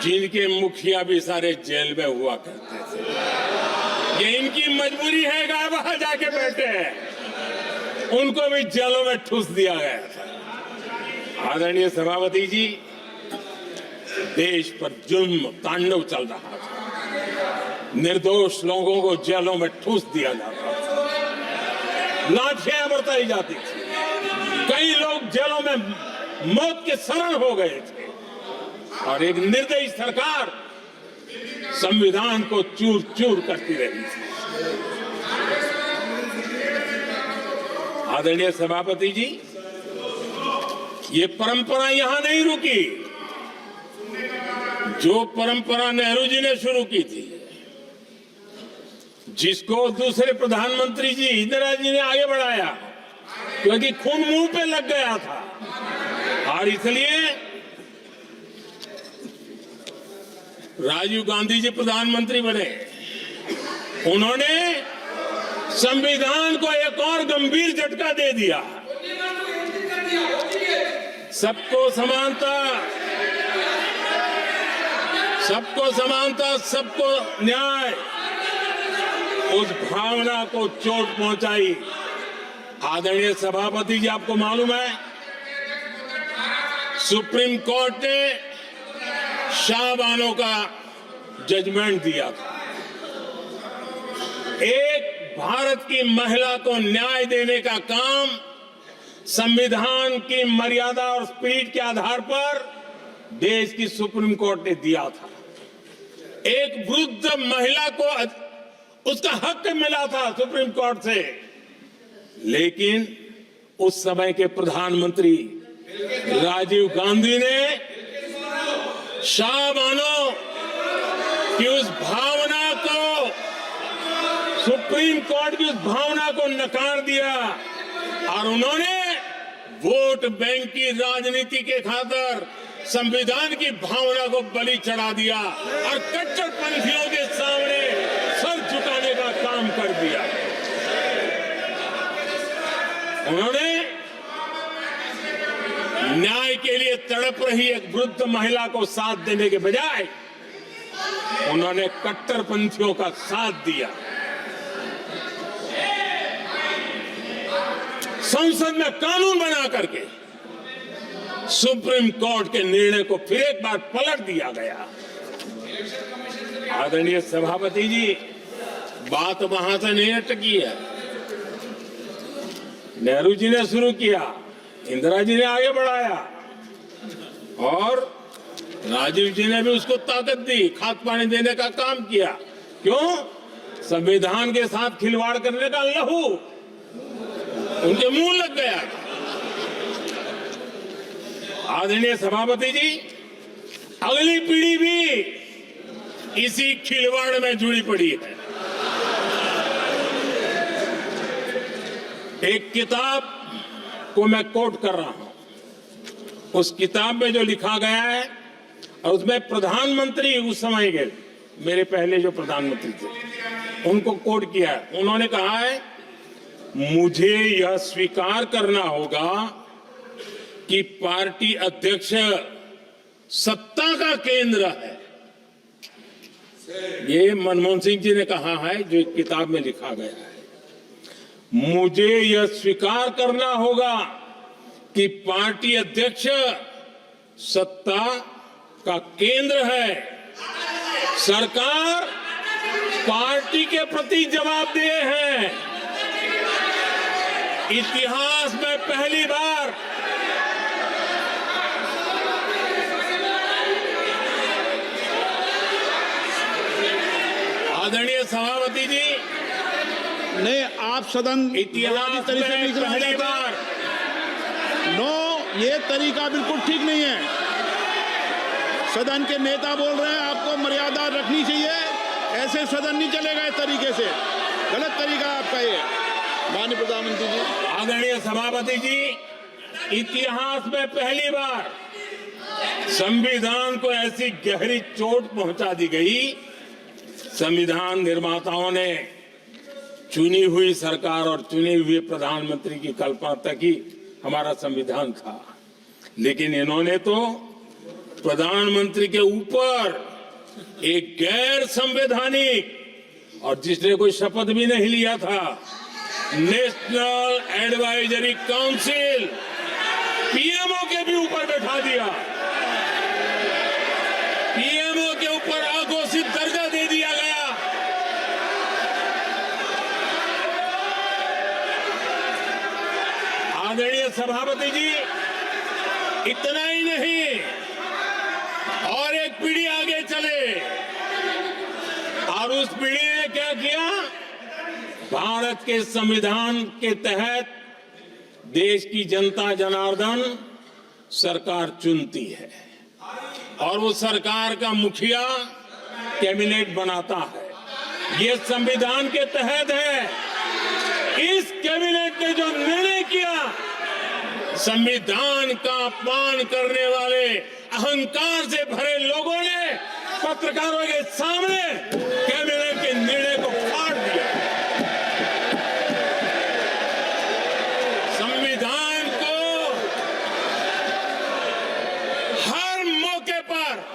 जिनके मुखिया भी सारे जेल में हुआ करते थे। ये इनकी मजबूरी है कि वहां जाके बैठे हैं, उनको भी जेलों में ठूस दिया गया था। आदरणीय सभापति जी, देश पर जुल्म तांडव चल रहा था, निर्दोष लोगों को जेलों में ठूस दिया जाता था, लाठियां बरताई जाती थी, कई लोग जेलों में मौत के शरण हो गए थे, और एक निर्दयी सरकार संविधान को चूर चूर करती रही थी। आदरणीय सभापति जी, ये परंपरा यहां नहीं रुकी। जो परंपरा नेहरू जी ने शुरू की थी, जिसको दूसरे प्रधानमंत्री जी इंदिरा जी ने आगे बढ़ाया, क्योंकि खून मुंह पे लग गया था, और इसलिए राजीव गांधी जी प्रधानमंत्री बने। उन्होंने संविधान को एक और गंभीर झटका दे दिया। सबको समानता, सबको समानता, सबको न्याय, उस भावना को चोट पहुंचाई। आदरणीय सभापति जी, आपको मालूम है, सुप्रीम कोर्ट ने शाहबानो का जजमेंट दिया था। एक भारत की महिला को न्याय देने का काम संविधान की मर्यादा और स्पिरिट के आधार पर देश की सुप्रीम कोर्ट ने दिया था। एक वृद्ध महिला को उसका हक मिला था सुप्रीम कोर्ट से, लेकिन उस समय के प्रधानमंत्री राजीव गांधी ने शाह मानो कि उस भावना को, सुप्रीम कोर्ट की उस भावना को नकार दिया और उन्होंने वोट बैंक की राजनीति के खातिर संविधान की भावना को बलि चढ़ा दिया और कट्टरपंथियों के सामने सर झुकाने का काम कर दिया। उन्होंने न्याय के लिए तड़प रही एक वृद्ध महिला को साथ देने के बजाय उन्होंने कट्टरपंथियों का साथ दिया। संसद में कानून बना करके सुप्रीम कोर्ट के निर्णय को फिर एक बार पलट दिया गया। आदरणीय सभापति जी, बात वहां से नहीं अटकी है। नेहरू जी ने शुरू किया, इंदिरा जी ने आगे बढ़ाया और राजीव जी ने भी उसको ताकत दी, खाद पानी देने का काम किया। क्यों? संविधान के साथ खिलवाड़ करने का लहू उनके मुंह लग गया। आदरणीय सभापति जी, अगली पीढ़ी भी इसी खिलवाड़ में जुड़ी पड़ी है। एक किताब को मैं कोट कर रहा हूं, उस किताब में जो लिखा गया है और उसमें प्रधानमंत्री उस समय के मेरे पहले जो प्रधानमंत्री थे उनको कोट किया है। उन्होंने कहा है, मुझे यह स्वीकार करना होगा कि पार्टी अध्यक्ष सत्ता का केंद्र है। ये मनमोहन सिंह जी ने कहा है, जो किताब में लिखा गया है। मुझे यह स्वीकार करना होगा कि पार्टी अध्यक्ष सत्ता का केंद्र है। सरकार पार्टी के प्रति जवाबदेह है। इतिहास में पहली बार आदरणीय सभापति जी, नहीं, आप सदन इतिहास तरीके में पहली बार ये तरीका बिल्कुल ठीक नहीं है। सदन के नेता बोल रहे हैं, आपको मर्यादा रखनी चाहिए। ऐसे सदन नहीं चलेगा इस तरीके से, गलत तरीका आपका ये। माननीय प्रधानमंत्री जी, आदरणीय सभापति जी, इतिहास में पहली बार संविधान को ऐसी गहरी चोट पहुंचा दी गई। संविधान निर्माताओं ने चुनी हुई सरकार और चुने हुए प्रधानमंत्री की कल्पना तक ही हमारा संविधान था, लेकिन इन्होंने तो प्रधानमंत्री के ऊपर एक गैर संवैधानिक, और जिसने कोई शपथ भी नहीं लिया था, नेशनल एडवाइजरी काउंसिल पीएमओ के भी ऊपर बैठा दिया। पीएमओ के ऊपर अघोषित दर्जा दे दिया गया। आदरणीय सभापति जी, इतना ही नहीं, और एक पीढ़ी आगे चले और उस पीढ़ी ने क्या किया? भारत के संविधान के तहत देश की जनता जनार्दन सरकार चुनती है और वो सरकार का मुखिया कैबिनेट बनाता है। ये संविधान के तहत है। इस कैबिनेट ने जो निर्णय किया, संविधान का अपमान करने वाले अहंकार से भरे लोगों ने पत्रकारों के सामने कैबिनेट के निर्णय को फाड़ दिया। संविधान को हर मौके पर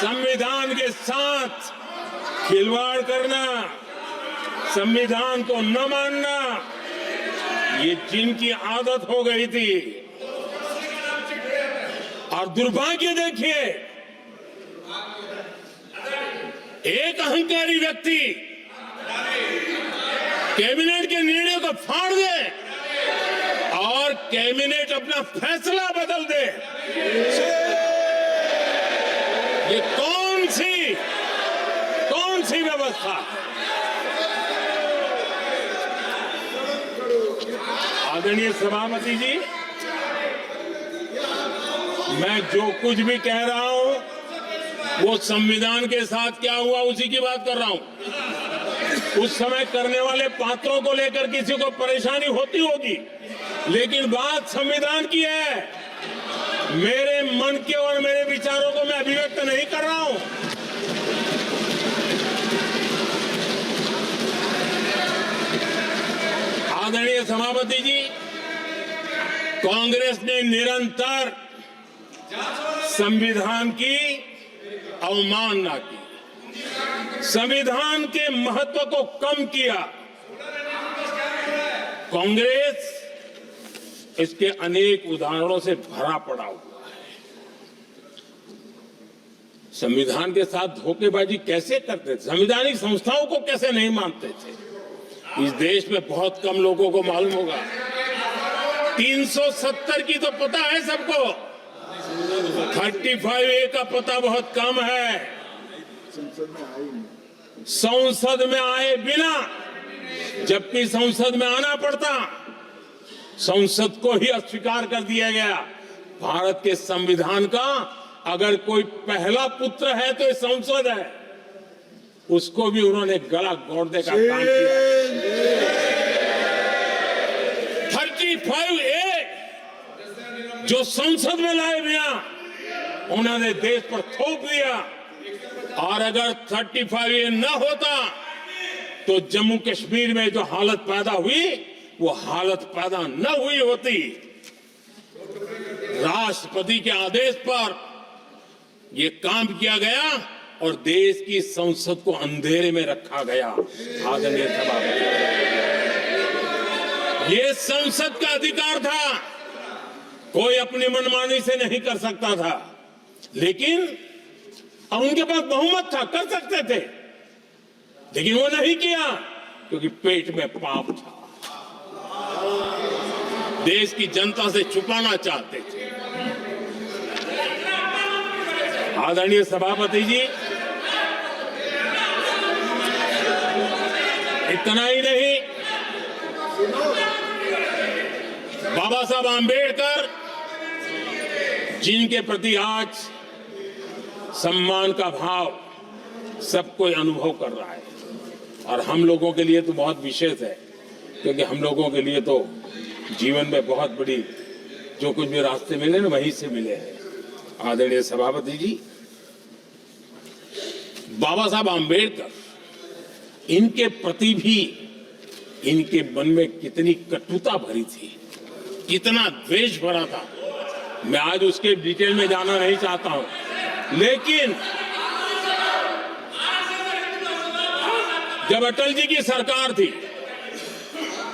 संविधान के साथ खिलवाड़ करना, संविधान को न मानना, ये जिनकी आदत हो गई थी। और दुर्भाग्य देखिए, एक अहंकारी व्यक्ति कैबिनेट के निर्णय को फाड़ दे और कैबिनेट अपना फैसला बदल दे। ये कौन ऐसी व्यवस्था। आदरणीय सभापति जी, मैं जो कुछ भी कह रहा हूं वो संविधान के साथ क्या हुआ उसी की बात कर रहा हूं। उस समय करने वाले पात्रों को लेकर किसी को परेशानी होती होगी, लेकिन बात संविधान की है। मेरे मन के और मेरे विचारों को मैं अभिव्यक्त नहीं कर रहा हूं। आदरणीय सभापति जी, कांग्रेस ने निरंतर संविधान की अवमानना की, संविधान के महत्व को कम किया। कांग्रेस इसके अनेक उदाहरणों से भरा पड़ा हुआ है। संविधान के साथ धोखेबाजी कैसे करते थे, संवैधानिक संस्थाओं को कैसे नहीं मानते थे, इस देश में बहुत कम लोगों को मालूम होगा। 370 की तो पता है सबको, 35A का पता बहुत कम है। संसद में आए बिना, जबकि संसद में आना पड़ता, संसद को ही अस्वीकार कर दिया गया। भारत के संविधान का अगर कोई पहला पुत्र है तो ये संसद है, उसको भी उन्होंने गला घोटने का काम किया। 35A जो संसद में लाए बिना उन्होंने देश पर थोप दिया, और अगर 35A न होता तो जम्मू कश्मीर में जो हालत पैदा हुई वो हालत पैदा न हुई होती। राष्ट्रपति के आदेश पर यह काम किया गया और देश की संसद को अंधेरे में रखा गया। आदरणीय सभापति, ये संसद का अधिकार था, कोई अपनी मनमानी से नहीं कर सकता था, लेकिन और उनके पास बहुमत था, कर सकते थे, लेकिन वो नहीं किया क्योंकि पेट में पाप था, देश की जनता से छुपाना चाहते थे। आदरणीय सभापति जी, इतना ही नहीं, बाबा साहब आंबेडकर जिनके प्रति आज सम्मान का भाव सब कोई अनुभव कर रहा है, और हम लोगों के लिए तो बहुत विशेष है, क्योंकि हम लोगों के लिए तो जीवन में बहुत बड़ी जो कुछ भी रास्ते मिले ना वहीं से मिले हैं। आदरणीय सभापति जी, बाबा साहब आंबेडकर इनके प्रति भी इनके मन में कितनी कटुता भरी थी, कितना द्वेष भरा था, मैं आज उसके डिटेल में जाना नहीं चाहता हूं, लेकिन जब अटल जी की सरकार थी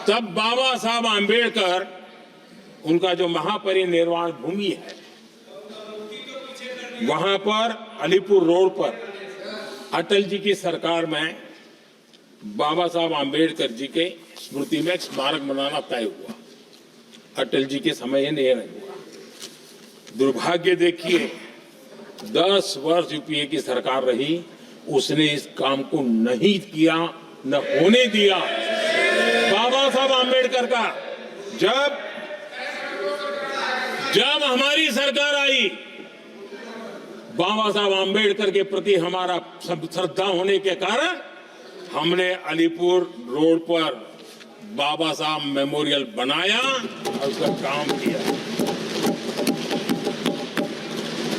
तब बाबा साहब आंबेडकर, उनका जो महापरिनिर्वाण भूमि है वहां पर अलीपुर रोड पर अटल जी की सरकार में बाबा साहब आंबेडकर जी के स्मृति में एक स्मारक बनाना तय हुआ। अटल जी के समय ये नहीं हुआ। दुर्भाग्य देखिए, 10 वर्ष यूपीए की सरकार रही, उसने इस काम को नहीं किया, न होने दिया। बाबा साहब आंबेडकर का जब हमारी सरकार आई, बाबा साहब आंबेडकर के प्रति हमारा श्रद्धा होने के कारण हमने अलीपुर रोड पर बाबा साहब मेमोरियल बनाया और उसका काम किया।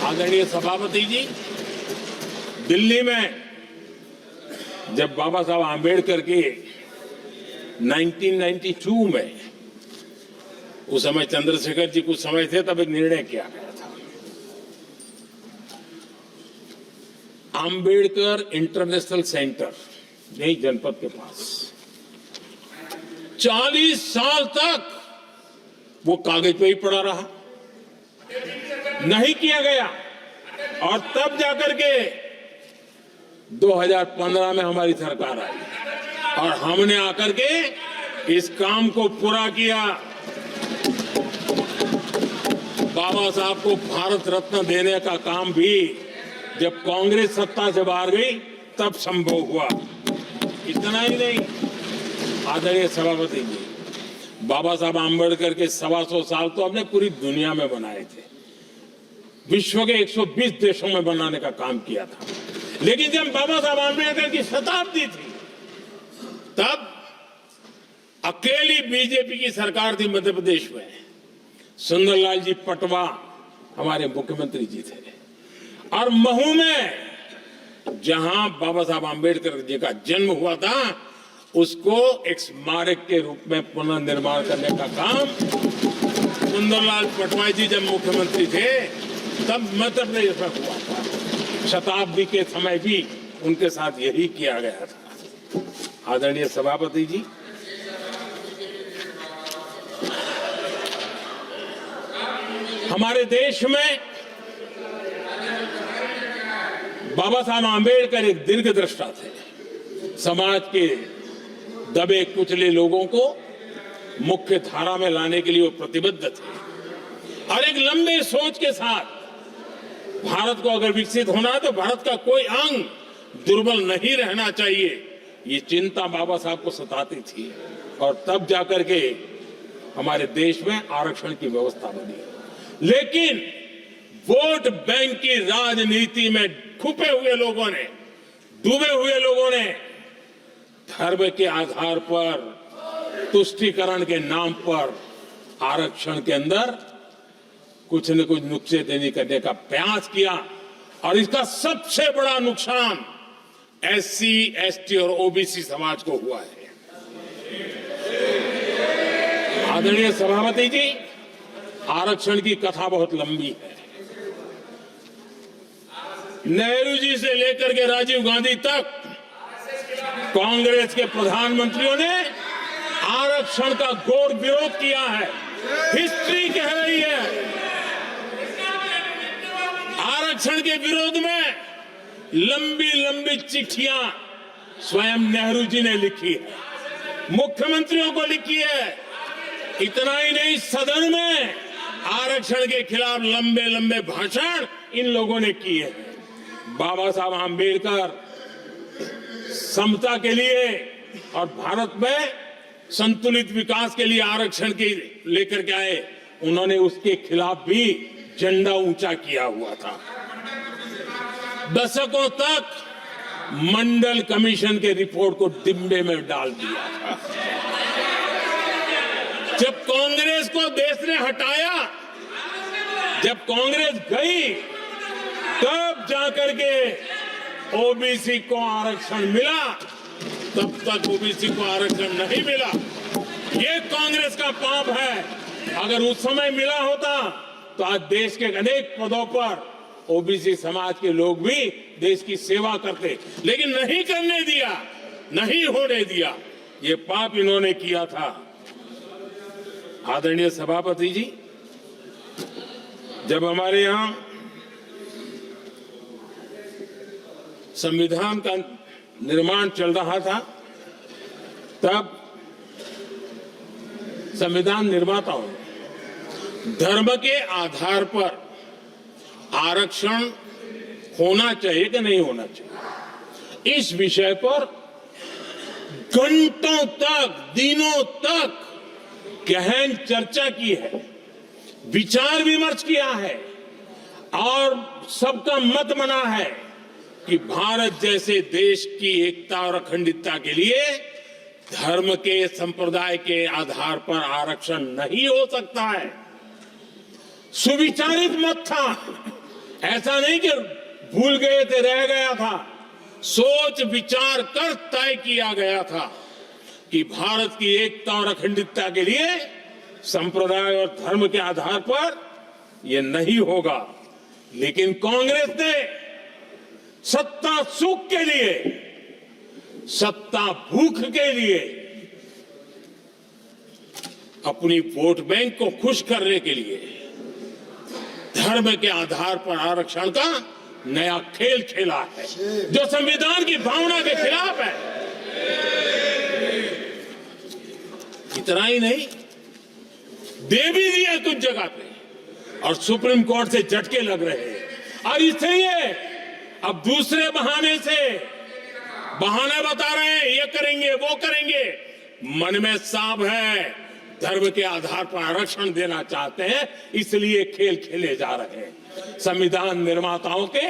आदरणीय सभापति जी, दिल्ली में जब बाबा साहब आंबेडकर के 1992 में, उस समय चंद्रशेखर जी कुछ समय थे, तब एक निर्णय किया गया था, आंबेडकर इंटरनेशनल सेंटर यही जनपद के पास 40 साल तक वो कागज पे ही पड़ा रहा, नहीं किया गया। और तब जाकर के 2015 में हमारी सरकार आई और हमने आकर के इस काम को पूरा किया। बाबा साहब को भारत रत्न देने का काम भी जब कांग्रेस सत्ता से बाहर गई तब संभव हुआ। इतना ही नहीं, आदरणीय सभापति जी, बाबा साहब आम्बेडकर के 125 साल तो हमने पूरी दुनिया में बनाए थे, विश्व के 120 देशों में बनाने का काम किया था। लेकिन जब बाबा साहब आम्बेडकर की शताब्दी थी, तब अकेली बीजेपी की सरकार थी मध्य प्रदेश में। सुंदरलाल जी पटवा हमारे मुख्यमंत्री जी थे, और महू में जहां बाबा साहब आम्बेडकर जी का जन्म हुआ था, उसको एक स्मारक के रूप में पुनर्निर्माण करने का काम सुंदरलाल पटवा जी जब मुख्यमंत्री थे तब मध्य प्रदेश में हुआ था। शताब्दी के समय भी उनके साथ यही किया गया था। आदरणीय सभापति जी, हमारे देश में बाबा साहब आम्बेडकर एक दीर्घदृष्टा थे। समाज के दबे कुचले लोगों को मुख्य धारा में लाने के लिए वो प्रतिबद्ध थे, और एक लंबे सोच के साथ भारत को अगर विकसित होना है तो भारत का कोई अंग दुर्बल नहीं रहना चाहिए, ये चिंता बाबा साहब को सताती थी। और तब जाकर के हमारे देश में आरक्षण की व्यवस्था बनी। लेकिन वोट बैंक की राजनीति में छुपे हुए लोगों ने, डूबे हुए लोगों ने धर्म के आधार पर, तुष्टीकरण के नाम पर आरक्षण के अंदर कुछ न कुछ नुक्सेदेनी करने का प्रयास किया, और इसका सबसे बड़ा नुकसान एससी, एसटी और ओबीसी समाज को हुआ है। आदरणीय सभापति जी, आरक्षण की कथा बहुत लंबी है। नेहरू जी से लेकर के राजीव गांधी तक कांग्रेस के प्रधानमंत्रियों ने आरक्षण का घोर विरोध किया है। हिस्ट्री कह रही है, आरक्षण के विरोध में लंबी लंबी चिट्ठियां स्वयं नेहरू जी ने लिखी है, मुख्यमंत्रियों को लिखी है। इतना ही नहीं, सदन में आरक्षण के खिलाफ लंबे लंबे भाषण इन लोगों ने किए हैं। बाबा साहब आम्बेडकर समता के लिए और भारत में संतुलित विकास के लिए आरक्षण की लेकर के आए, उन्होंने उसके खिलाफ भी झंडा ऊंचा किया हुआ था। दशकों तक मंडल कमीशन के रिपोर्ट को डिब्बे में डाल दिया था। जब कांग्रेस को देश ने हटाया, जब कांग्रेस गई, तब जाकर के ओबीसी को आरक्षण मिला। तब तक ओबीसी को आरक्षण नहीं मिला। ये कांग्रेस का पाप है। अगर उस समय मिला होता तो आज देश के अनेक पदों पर ओबीसी समाज के लोग भी देश की सेवा करते, लेकिन नहीं करने दिया, नहीं होने दिया। ये पाप इन्होंने किया था। आदरणीय सभापति जी, जब हमारे यहां संविधान का निर्माण चल रहा था, तब संविधान निर्माताओं ने धर्म के आधार पर आरक्षण होना चाहिए कि नहीं होना चाहिए, इस विषय पर घंटों तक, दिनों तक गहन चर्चा की है, विचार विमर्श किया है, और सबका मत बना है कि भारत जैसे देश की एकता और अखंडता के लिए धर्म के, संप्रदाय के आधार पर आरक्षण नहीं हो सकता है। सुविचारित मत था, ऐसा नहीं कि भूल गए थे, रह गया था। सोच विचार कर तय किया गया था कि भारत की एकता और अखंडता के लिए संप्रदाय और धर्म के आधार पर यह नहीं होगा। लेकिन कांग्रेस ने सत्ता सुख के लिए, सत्ता भूख के लिए, अपनी वोट बैंक को खुश करने के लिए धर्म के आधार पर आरक्षण का नया खेल खेला है, जो संविधान की भावना के खिलाफ है। इतना ही नहीं, दे भी दिया कुछ जगह पे, और सुप्रीम कोर्ट से झटके लग रहे हैं। और इसलिए अब दूसरे बहाने से बहाने बता रहे हैं, ये करेंगे वो करेंगे। मन में साफ है, धर्म के आधार पर आरक्षण देना चाहते हैं, इसलिए खेल खेले जा रहे हैं। संविधान निर्माताओं के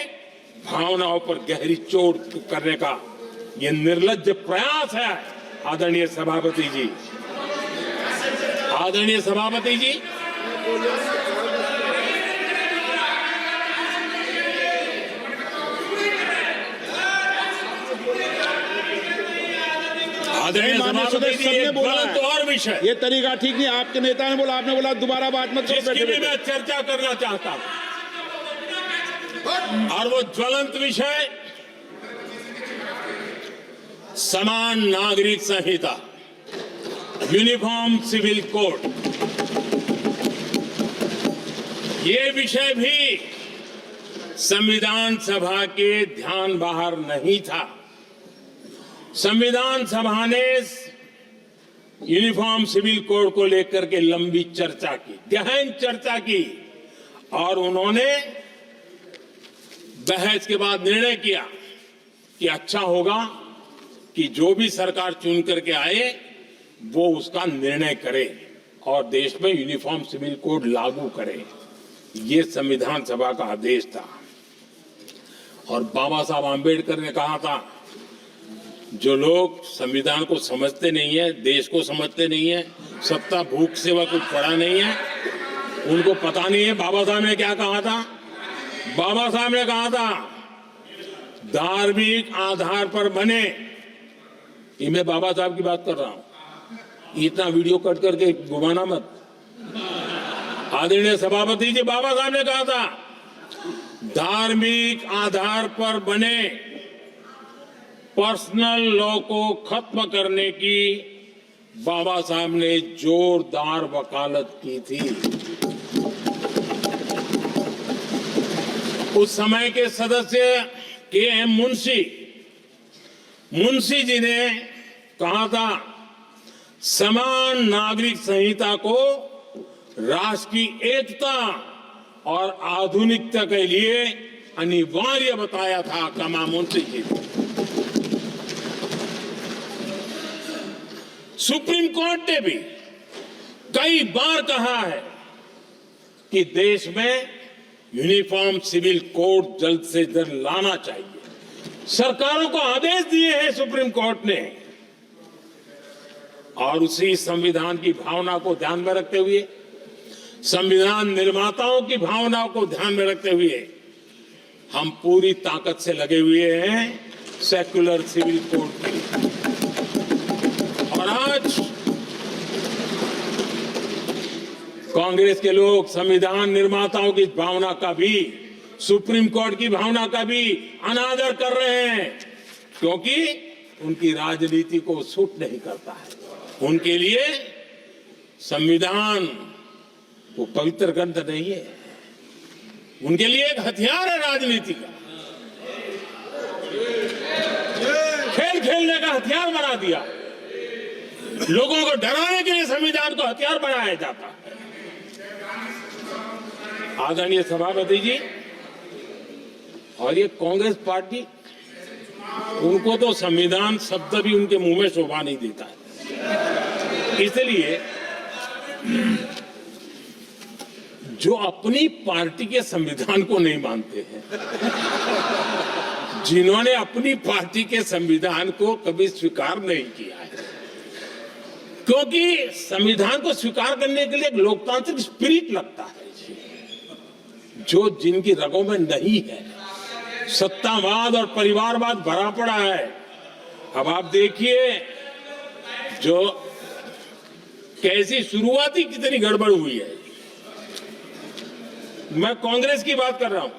भावनाओं पर गहरी चोट करने का ये निर्लज्ज प्रयास है। आदरणीय सभापति जी, आदरणीय सभापति जी, आदरणीय सभापति जी, एक गलत और विषय, ये तरीका ठीक नहीं। आपके नेता ने बोला, आपने बोला दोबारा बात मत करो। जिसकी भी मैं चर्चा करना चाहता हूं, और वो ज्वलंत विषय समान नागरिक संहिता, यूनिफॉर्म सिविल कोड। ये विषय भी संविधान सभा के ध्यान बाहर नहीं था। संविधान सभा ने यूनिफॉर्म सिविल कोड को लेकर के लंबी चर्चा की, गहन चर्चा की, और उन्होंने बहस के बाद निर्णय किया कि अच्छा होगा कि जो भी सरकार चुन करके आए वो उसका निर्णय करे और देश में यूनिफॉर्म सिविल कोड लागू करे। ये संविधान सभा का आदेश था। और बाबा साहब आंबेडकर ने कहा था, जो लोग संविधान को समझते नहीं है, देश को समझते नहीं है, सत्ता भूख सेवा कुछ पड़ा नहीं है, उनको पता नहीं है बाबा साहब ने क्या कहा था। बाबा साहब ने कहा था, धार्मिक आधार पर बने, ये मैं बाबा साहब की बात कर रहा हूं, इतना वीडियो कट करके घुमाना मत। आदरणीय सभापति जी, बाबा साहब ने कहा था, धार्मिक आधार पर बने पर्सनल लॉ को खत्म करने की बाबा साहब ने जोरदार वकालत की थी। उस समय के सदस्य के.एम. मुंशी जी ने कहा था, समान नागरिक संहिता को राष्ट्र की एकता और आधुनिकता के लिए अनिवार्य बताया था। कमा मुंशी जी ने। सुप्रीम कोर्ट ने भी कई बार कहा है कि देश में यूनिफॉर्म सिविल कोड जल्द से जल्द लाना चाहिए। सरकारों को आदेश दिए हैं सुप्रीम कोर्ट ने, और उसी संविधान की भावना को ध्यान में रखते हुए, संविधान निर्माताओं की भावनाओं को ध्यान में रखते हुए हम पूरी ताकत से लगे हुए हैं सेक्युलर सिविल कोड के लिए। और आज कांग्रेस के लोग संविधान निर्माताओं की भावना का भी, सुप्रीम कोर्ट की भावना का भी अनादर कर रहे हैं, क्योंकि उनकी राजनीति को सूट नहीं करता है। उनके लिए संविधान वो पवित्र ग्रंथ नहीं है, उनके लिए एक हथियार है राजनीति का। खेल खेलने का हथियार बना दिया। लोगों को डराने के लिए संविधान को हथियार बनाया जाता है। आदरणीय सभापति जी, और ये कांग्रेस पार्टी, उनको तो संविधान शब्द भी उनके मुंह में शोभा नहीं देता है। इसलिए जो अपनी पार्टी के संविधान को नहीं मानते हैं, जिन्होंने अपनी पार्टी के संविधान को कभी स्वीकार नहीं किया है, क्योंकि संविधान को स्वीकार करने के लिए एक लोकतांत्रिक स्पिरिट लगता है जो जिनकी रगों में नहीं है। सत्तावाद और परिवारवाद भरा पड़ा है। अब आप देखिए जो कैसी शुरुआती कितनी गड़बड़ हुई है। मैं कांग्रेस की बात कर रहा हूं।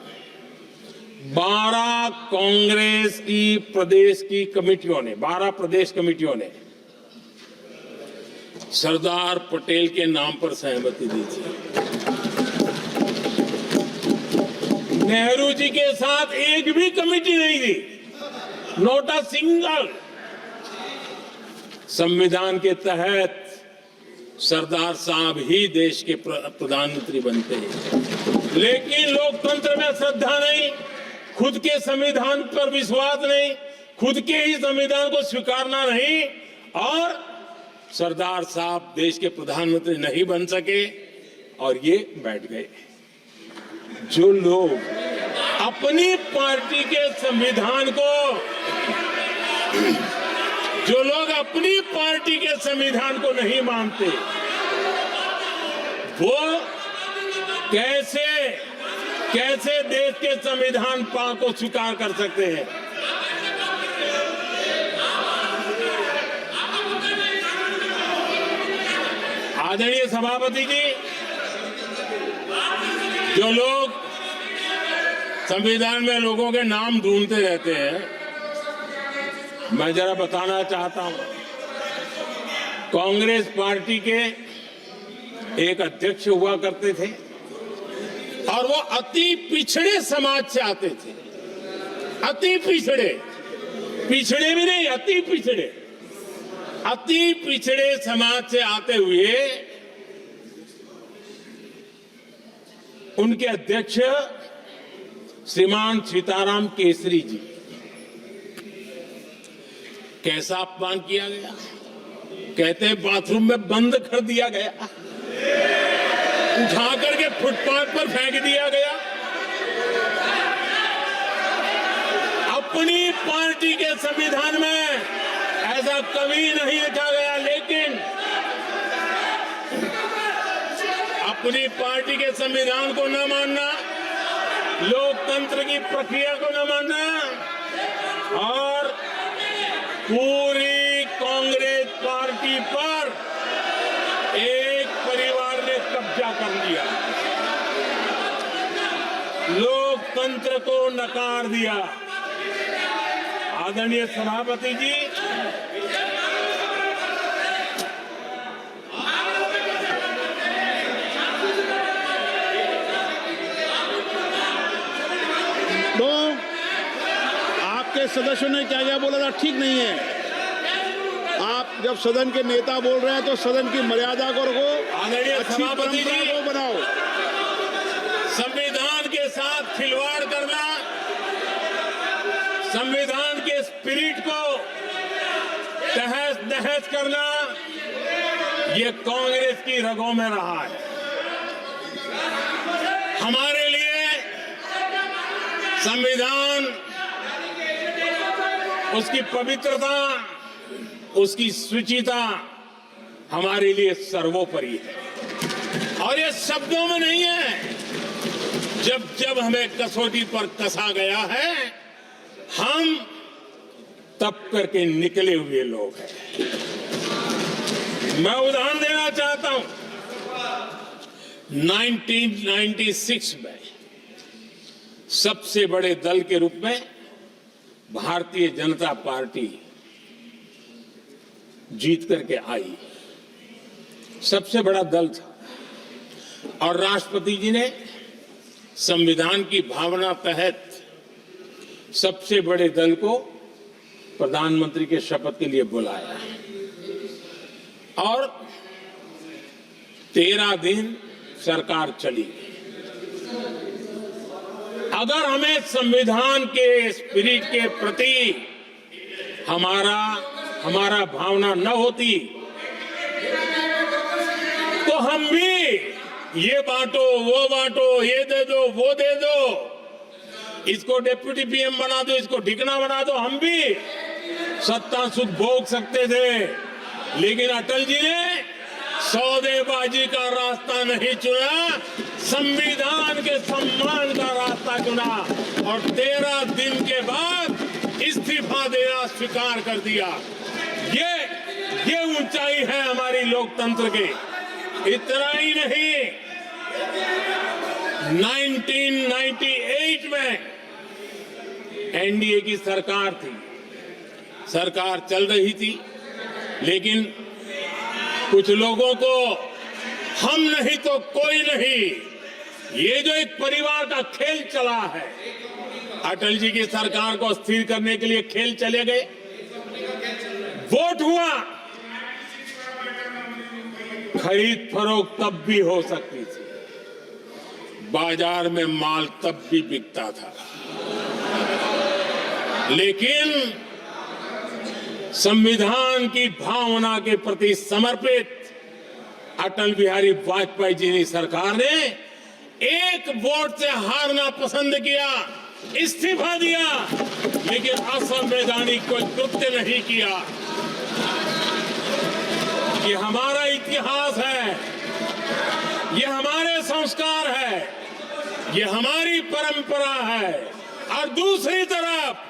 12 कांग्रेस की प्रदेश की कमेटियों ने, 12 प्रदेश कमेटियों ने सरदार पटेल के नाम पर सहमति दी थी। नेहरू जी के साथ एक भी कमेटी नहीं थी, नॉट अ सिंगल। संविधान के तहत सरदार साहब ही देश के प्रधानमंत्री बनते हैं, लेकिन लोकतंत्र में श्रद्धा नहीं, खुद के संविधान पर विश्वास नहीं, खुद के ही संविधान को स्वीकारना नहीं और सरदार साहब देश के प्रधानमंत्री नहीं बन सके और ये बैठ गए। जो लोग अपनी पार्टी के संविधान को नहीं मानते, वो कैसे देश के संविधान को स्वीकार कर सकते हैं? आदरणीय सभापति जी, जो लोग संविधान में लोगों के नाम ढूंढते रहते हैं, मैं जरा बताना चाहता हूं। कांग्रेस पार्टी के एक अध्यक्ष हुआ करते थे और वो अति पिछड़े समाज से आते थे। अति पिछड़े भी नहीं, अति पिछड़े समाज से आते हुए उनके अध्यक्ष श्रीमान सीताराम केसरी जी, कैसा अपमान किया गया। कहते हैं बाथरूम में बंद कर दिया गया, उठा करके फुटपाथ पर फेंक दिया गया। अपनी पार्टी के संविधान में ऐसा कभी नहीं लिखा गया, लेकिन अपनी पार्टी के संविधान को न मानना, लोकतंत्र की प्रक्रिया को न मानना और पूरी कांग्रेस पार्टी पर एक परिवार ने कब्जा कर लिया, लोकतंत्र को नकार दिया। आदरणीय सभापति जी, तो आपके सदस्यों ने क्या बोला था, ठीक नहीं है। आप जब सदन के नेता बोल रहे हैं तो सदन की मर्यादा को रखो, आदरणीय सभापति जी को बनाओ। संविधान के साथ खिलवाड़ करना, संविधान के स्पिरिट को तहस नहस करना, ये कांग्रेस की रगों में रहा है। हमारे लिए संविधान, उसकी पवित्रता, उसकी शुचिता हमारे लिए सर्वोपरि है और ये शब्दों में नहीं है। जब हमें कसौटी पर कसा गया है, हम तप करके निकले हुए लोग हैं। मैं उदाहरण देना चाहता हूं। 1996 में सबसे बड़े दल के रूप में भारतीय जनता पार्टी जीत करके आई, सबसे बड़ा दल था और राष्ट्रपति जी ने संविधान की भावना तहत सबसे बड़े दल को प्रधानमंत्री के शपथ के लिए बुलाया और 13 दिन सरकार चली। अगर हमें संविधान के स्पिरिट के प्रति हमारा भावना न होती तो हम भी ये बांटो, वो बांटो, ये दे दो, वो दे दो, इसको डेप्यूटी पीएम बना दो, इसको ठिकाना बना दो, हम भी सत्ता सुख भोग सकते थे। लेकिन अटल जी ने सौदेबाजी का रास्ता नहीं चुना, संविधान के सम्मान का रास्ता चुना और 13 दिन के बाद इस्तीफा देना स्वीकार कर दिया। ये ऊंचाई है हमारी लोकतंत्र के। इतना ही नहीं, 1998 में एनडीए की सरकार थी, सरकार चल रही थी, लेकिन कुछ लोगों को हम नहीं तो कोई नहीं, ये जो एक परिवार का खेल चला है, अटल जी की सरकार को अस्थिर करने के लिए खेल चले गए। वोट हुआ, खरीद फरोख्त तब भी हो सकती थी, बाजार में माल तब भी बिकता था, लेकिन संविधान की भावना के प्रति समर्पित अटल बिहारी वाजपेयी जी की सरकार ने एक वोट से हारना पसंद किया, इस्तीफा दिया, लेकिन असंवैधानिक कोई कृत्य नहीं किया। ये हमारा इतिहास है, ये हमारे संस्कार है, ये हमारी परंपरा है। और दूसरी तरफ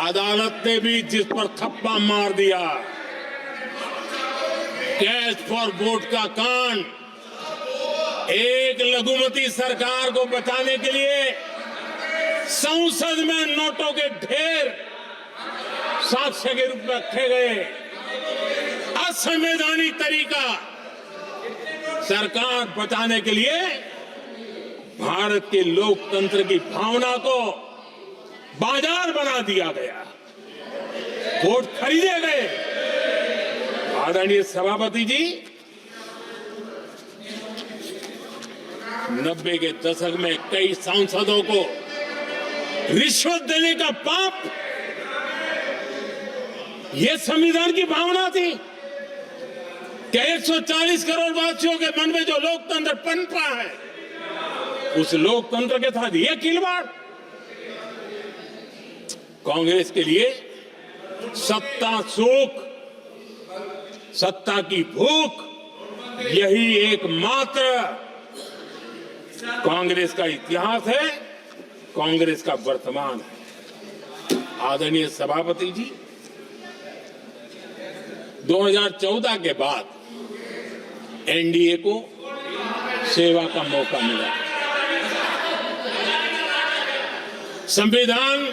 अदालत ने भी जिस पर थप्पा मार दिया, कैश फॉर वोट का कांड, एक लघुमती सरकार को बचाने के लिए संसद में नोटों के ढेर साक्ष्य के रूप में रखे गए, असंवैधानिक तरीका। सरकार बचाने के लिए भारत के लोकतंत्र की भावना को बाजार बना दिया गया, वोट खरीदे गए। आदरणीय सभापति जी, 90 के दशक में कई सांसदों को रिश्वत देने का पाप, यह संविधान की भावना थी कि 140 करोड़ वासियों के मन में जो लोकतंत्र पनपा है, उस लोकतंत्र के साथ यह खिलवाड़। कांग्रेस के लिए सत्ता सुख, सत्ता की भूख, यही एकमात्र कांग्रेस का इतिहास है, कांग्रेस का वर्तमान है। आदरणीय सभापति जी, 2014 के बाद एनडीए को सेवा का मौका मिला, संविधान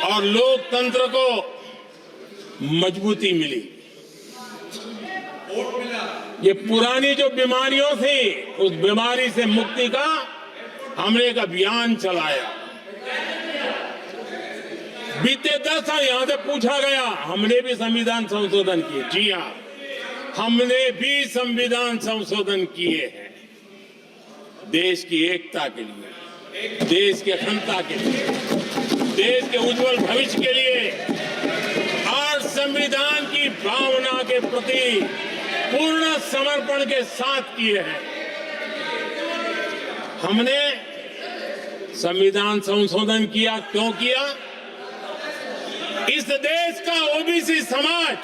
और लोकतंत्र को मजबूती मिली। ये पुरानी जो बीमारियों थी, उस बीमारी से मुक्ति का हमने एक अभियान चलाया। बीते 10 साल यहां से पूछा गया, हमने भी संविधान संशोधन किए। जी हां, हमने भी संविधान संशोधन किए हैं, देश की एकता के लिए, देश की अखंडता के लिए, देश के उज्जवल भविष्य के लिए और संविधान की भावना के प्रति पूर्ण समर्पण के साथ किए हैं। हमने संविधान संशोधन किया, क्यों किया? इस देश का ओबीसी समाज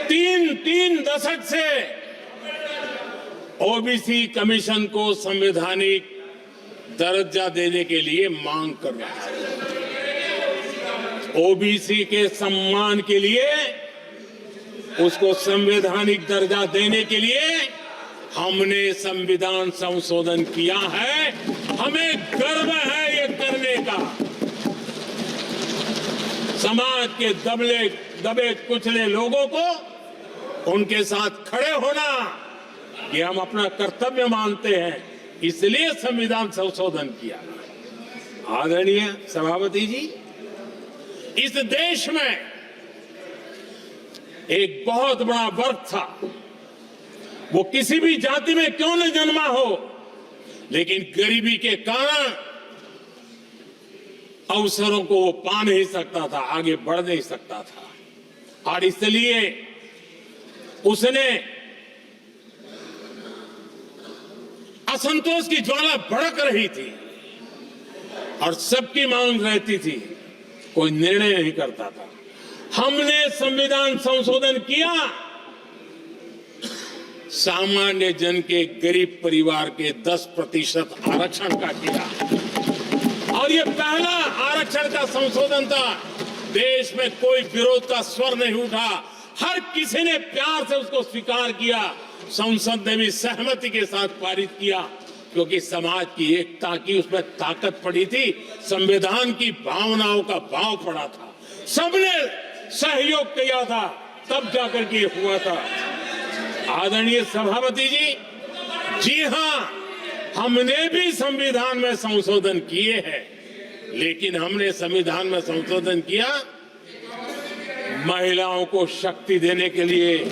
तीन दशक से ओबीसी कमीशन को संवैधानिक दर्जा देने के लिए मांग कर रहा है। ओबीसी के सम्मान के लिए, उसको संवैधानिक दर्जा देने के लिए हमने संविधान संशोधन किया है। हमें गर्व है ये करने का। समाज के दबे कुचले लोगों को उनके साथ खड़े होना, ये हम अपना कर्तव्य मानते हैं, इसलिए संविधान संशोधन किया। आदरणीय सभापति जी, इस देश में एक बहुत बड़ा वर्ग था, वो किसी भी जाति में क्यों न जन्मा हो, लेकिन गरीबी के कारण अवसरों को वो पा नहीं सकता था, आगे बढ़ नहीं सकता था। और इसलिए उसने असंतोष की ज्वाला भड़क रही थी और सबकी मांग रहती थी, कोई निर्णय नहीं करता था। हमने संविधान संशोधन किया, सामान्य जन के गरीब परिवार के 10% आरक्षण का किया, और ये पहला आरक्षण का संशोधन था। देश में कोई विरोध का स्वर नहीं उठा, हर किसी ने प्यार से उसको स्वीकार किया। संसद ने भी सहमति के साथ पारित किया, क्योंकि समाज की एकता की उसमें ताकत पड़ी थी, संविधान की भावनाओं का भाव पड़ा था, सबने सहयोग किया था, तब जाकर के हुआ था। आदरणीय सभापति जी, जी हां, हमने भी संविधान में संशोधन किए हैं, लेकिन हमने संविधान में संशोधन किया महिलाओं को शक्ति देने के लिए।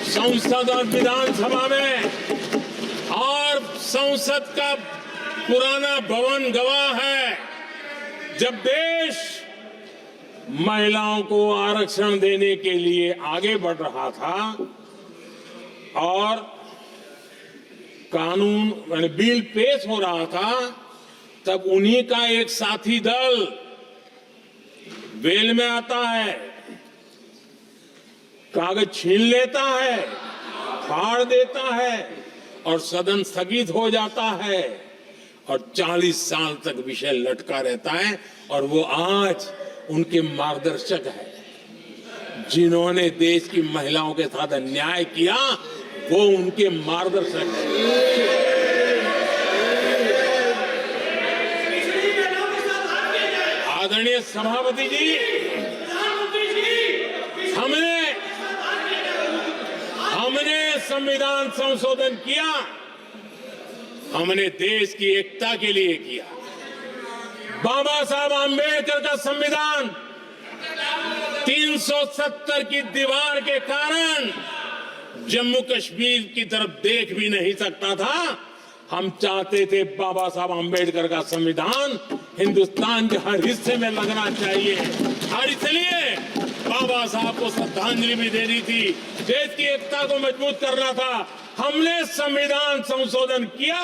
संसद और विधानसभा में, और संसद का पुराना भवन गवाह है, जब देश महिलाओं को आरक्षण देने के लिए आगे बढ़ रहा था और कानून यानी बिल पेश हो रहा था, तब उन्हीं का एक साथी दल वेल में आता है, कागज छीन लेता है, फाड़ देता है और सदन स्थगित हो जाता है और 40 साल तक विषय लटका रहता है। और वो आज उनके मार्गदर्शक है, जिन्होंने देश की महिलाओं के साथ अन्याय किया, वो उनके मार्गदर्शक है। आदरणीय सभापति जी, हमने संविधान संशोधन किया, हमने देश की एकता के लिए किया। बाबा साहब आंबेडकर का संविधान 370 की दीवार के कारण जम्मू कश्मीर की तरफ देख भी नहीं सकता था। हम चाहते थे बाबा साहब आंबेडकर का संविधान हिंदुस्तान के हर हिस्से में लगना चाहिए और इसलिए बाबा साहब को श्रद्धांजलि भी देनी थी, देश की एकता को मजबूत करना था। हमने संविधान संशोधन किया,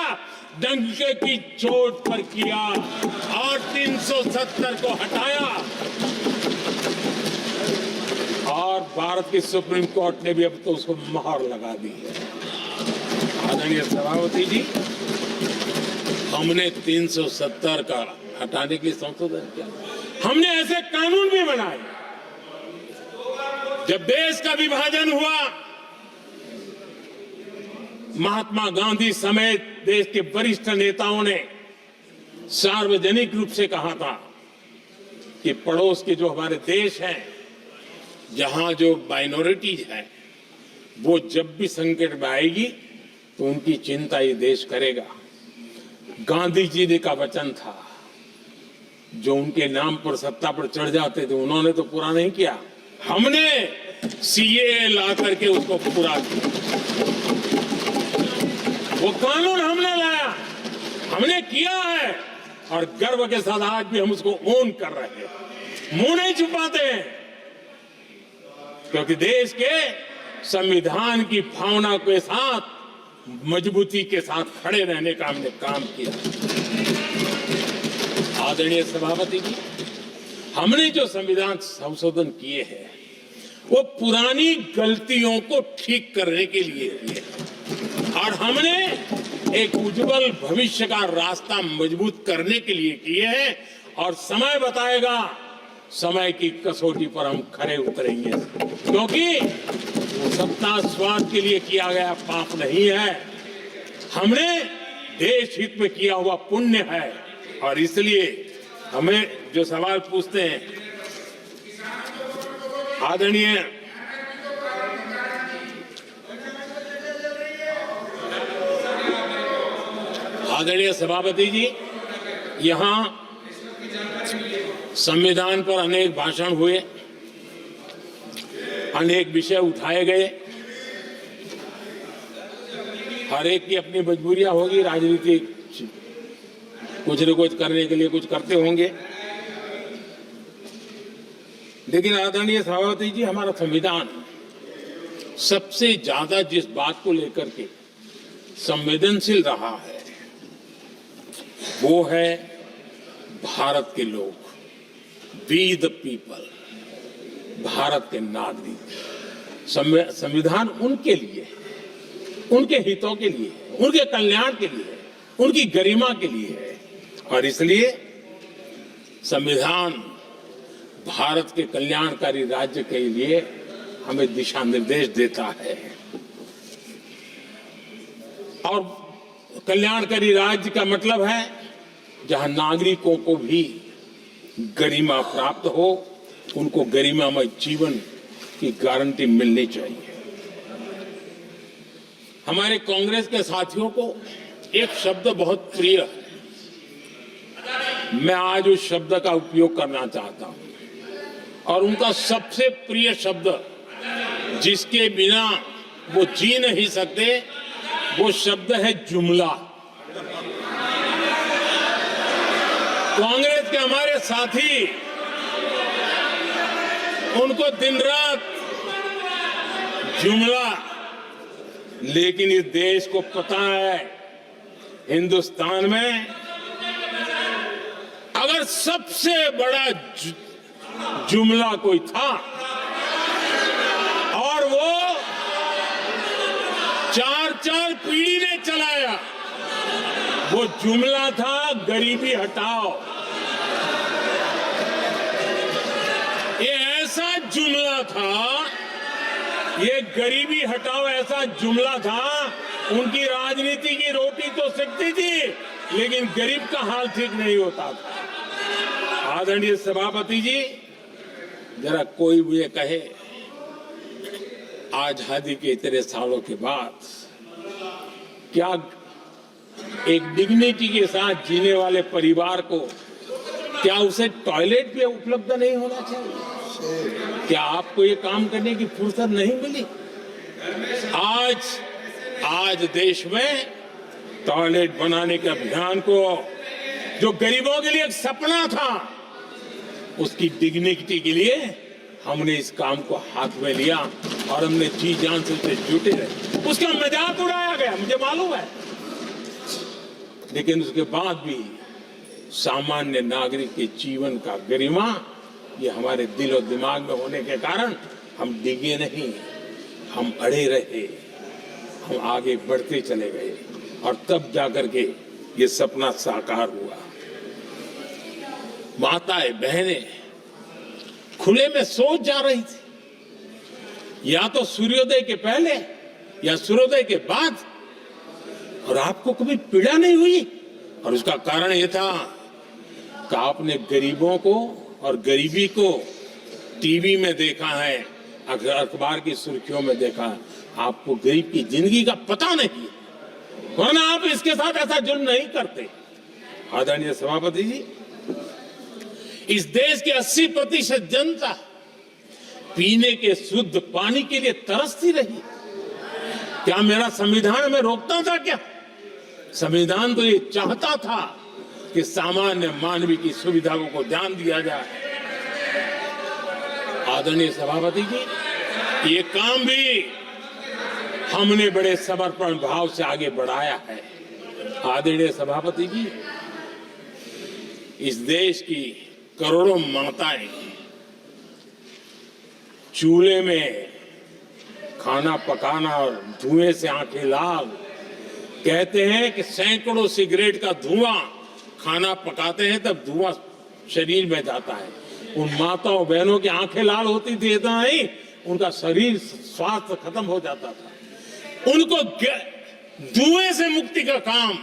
डंके की चोट पर किया और 370 को हटाया और भारत की सुप्रीम कोर्ट ने भी अब तो उसको मोहर लगा दी है। आदरणीय सभापति जी, हमने 370 का हटाने के लिए संशोधन किया। हमने ऐसे कानून भी बनाए। जब देश का विभाजन हुआ, महात्मा गांधी समेत देश के वरिष्ठ नेताओं ने सार्वजनिक रूप से कहा था कि पड़ोस के जो हमारे देश हैं, जहां जो माइनॉरिटीज है, वो जब भी संकट में आएगी तो उनकी चिंता ये देश करेगा। गांधी जी ने का वचन था, जो उनके नाम पर सत्ता पर चढ़ जाते थे उन्होंने तो पूरा नहीं किया, हमने सीए ला करके उसको पूरा किया। वो कानून हमने लाया, हमने किया है और गर्व के साथ आज भी हम उसको ओन कर रहे हैं, मुंह नहीं छुपाते हैं, क्योंकि देश के संविधान की भावना के साथ मजबूती के साथ खड़े रहने का हमने काम किया। आदरणीय सभापति जी, हमने जो संविधान संशोधन किए हैं वो पुरानी गलतियों को ठीक करने के लिए किए और हमने एक उज्जवल भविष्य का रास्ता मजबूत करने के लिए किए हैं और समय बताएगा, समय की कसौटी पर हम खरे उतरेंगे, क्योंकि वो सत्ता स्वार्थ के लिए किया गया पाप नहीं है, हमने देश हित में किया हुआ पुण्य है। और इसलिए हमें जो सवाल पूछते हैं आदरणीय सभापति जी, यहां संविधान पर अनेक भाषण हुए, अनेक विषय उठाए गए, हर एक की अपनी मजबूरियां होगी, राजनीति कुछ न कुछ करने के लिए कुछ करते होंगे, लेकिन आदरणीय सभापति जी, हमारा संविधान सबसे ज्यादा जिस बात को लेकर के संवेदनशील रहा है वो है भारत के लोग, वी द पीपल, भारत के नागरिक। संविधान उनके लिए, उनके हितों के लिए, उनके कल्याण के लिए, उनकी गरिमा के लिए है और इसलिए संविधान भारत के कल्याणकारी राज्य के लिए हमें दिशा निर्देश देता है और कल्याणकारी राज्य का मतलब है जहां नागरिकों को भी गरिमा प्राप्त हो, उनको गरिमामय जीवन की गारंटी मिलनी चाहिए। हमारे कांग्रेस के साथियों को एक शब्द बहुत प्रिय है, मैं आज उस शब्द का उपयोग करना चाहता हूं और उनका सबसे प्रिय शब्द जिसके बिना वो जी नहीं सकते वो शब्द है जुमला। कांग्रेस के हमारे साथी उनको दिन रात जुमला, लेकिन इस देश को पता है हिंदुस्तान में अगर सबसे बड़ा जुमला कोई था और वो 4 पीढ़ी ने चलाया, वो जुमला था गरीबी हटाओ। ये ऐसा जुमला था, ये गरीबी हटाओ ऐसा जुमला था, उनकी राजनीति की रोटी तो सिकती थी लेकिन गरीब का हाल ठीक नहीं होता था। आदरणीय सभापति जी, जरा कोई मुझे कहे आजादी के इतने सालों के बाद क्या एक डिग्निटी के साथ जीने वाले परिवार को क्या उसे टॉयलेट भी उपलब्ध नहीं होना चाहिए? क्या आपको ये काम करने की फुर्सत नहीं मिली? आज देश में टॉयलेट बनाने के अभियान को, जो गरीबों के लिए एक सपना था, उसकी डिग्निटी के लिए हमने इस काम को हाथ में लिया और हमने जी जान से उससे जुटे रहे। उसका मजाक उड़ाया गया, मुझे मालूम है, लेकिन उसके बाद भी सामान्य नागरिक के जीवन का गरिमा, ये हमारे दिल और दिमाग में होने के कारण हम डिगे नहीं, हम अड़े रहे, हम आगे बढ़ते चले गए और तब जाकर के ये सपना साकार हुआ। माताएं बहनें खुले में सोच जा रही थी, या तो सूर्योदय के पहले या सूर्योदय के बाद, और आपको कभी पीड़ा नहीं हुई। और उसका कारण यह था कि आपने गरीबों को और गरीबी को टीवी में देखा है, अखबार की सुर्खियों में देखा है, आपको गरीब की जिंदगी का पता नहीं, वरना आप इसके साथ ऐसा जुल्म नहीं करते। आदरणीय सभापति जी, इस देश की 80% जनता पीने के शुद्ध पानी के लिए तरसती रही। क्या मेरा संविधान हमें रोकता था? क्या संविधान तो ये चाहता था कि सामान्य मानवीय की सुविधाओं को ध्यान दिया जाए। आदरणीय सभापति जी, ये काम भी हमने बड़े समर्पण भाव से आगे बढ़ाया है। आदरणीय सभापति जी, इस देश की करोड़ों माताएं चूल्हे में खाना पकाना और धुएं से आंखें लाल, कहते हैं कि सैकड़ों सिगरेट का धुआं खाना पकाते हैं तब धुआं शरीर में जाता है। उन माताओं बहनों की आंखें लाल होती थी, इतना नहीं उनका शरीर स्वास्थ्य खत्म हो जाता था। उनको धुएं से मुक्ति का काम,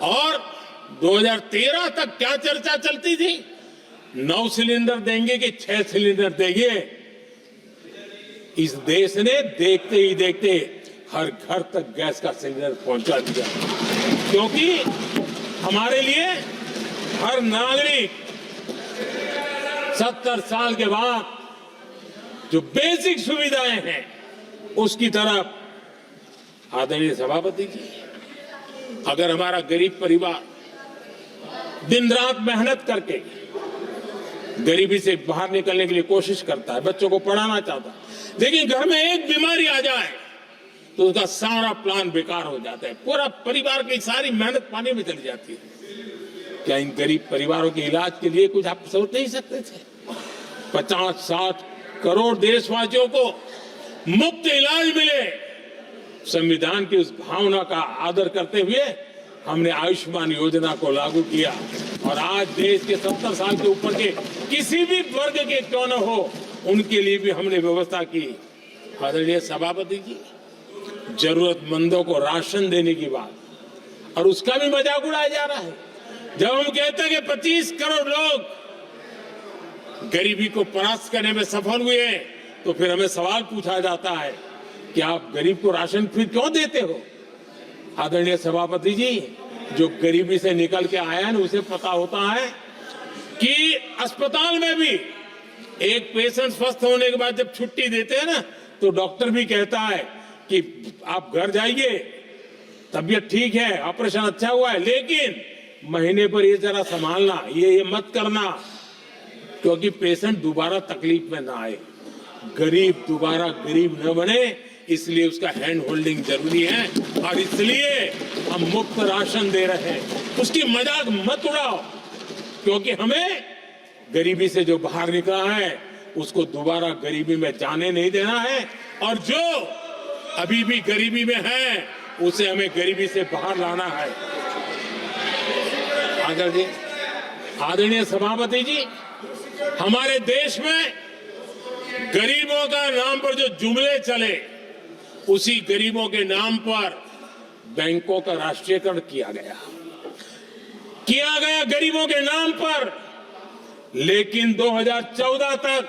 और 2013 तक क्या चर्चा चलती थी, 9 सिलेंडर देंगे कि 6 सिलेंडर देंगे। इस देश ने देखते ही देखते हर घर तक गैस का सिलेंडर पहुंचा दिया, क्योंकि हमारे लिए हर नागरिक 70 साल के बाद जो बेसिक सुविधाएं हैं उसकी तरफ। आदरणीय सभापति जी, अगर हमारा गरीब परिवार दिन रात मेहनत करके गरीबी से बाहर निकलने के लिए कोशिश करता है, बच्चों को पढ़ाना चाहता है, लेकिन घर में एक बीमारी आ जाए तो उसका सारा प्लान बेकार हो जाता है, पूरा परिवार की सारी मेहनत पानी में चली जाती है। क्या इन गरीब परिवारों के इलाज के लिए कुछ आप सोच नहीं सकते थे? 50-60 करोड़ देशवासियों को मुफ्त इलाज मिले। संविधान की उस भावना का आदर करते हुए हमने आयुष्मान योजना को लागू किया, और आज देश के 70 साल के ऊपर के किसी भी वर्ग के क्यों न हो, उनके लिए भी हमने व्यवस्था की। आदरणीय सभापति जी, जरूरतमंदों को राशन देने की बात, और उसका भी मजाक उड़ाया जा रहा है। जब हम कहते हैं कि 25 करोड़ लोग गरीबी को परास्त करने में सफल हुए, तो फिर हमें सवाल पूछा जाता है कि आप गरीब को राशन फिर क्यों देते हो? आदरणीय सभापति जी, जो गरीबी से निकल के आया है, उसे पता होता है कि अस्पताल में भी एक पेशेंट स्वस्थ होने के बाद जब छुट्टी देते हैं ना, तो डॉक्टर भी कहता है कि आप घर जाइए, तबीयत ठीक है, ऑपरेशन अच्छा हुआ है, लेकिन महीने पर ये जरा संभालना, ये मत करना, क्योंकि पेशेंट दोबारा तकलीफ में ना आए, गरीब दोबारा गरीब न बने, इसलिए उसका हैंड होल्डिंग जरूरी है। और इसलिए हम मुफ्त राशन दे रहे हैं। उसकी मजाक मत उड़ाओ, क्योंकि हमें गरीबी से जो बाहर निकला है उसको दोबारा गरीबी में जाने नहीं देना है, और जो अभी भी गरीबी में है उसे हमें गरीबी से बाहर लाना है। आदरणीय सभापति जी, हमारे देश में गरीबों का नाम पर जो जुमले चले, उसी गरीबों के नाम पर बैंकों का राष्ट्रीयकरण किया गया गरीबों के नाम पर। लेकिन 2014 तक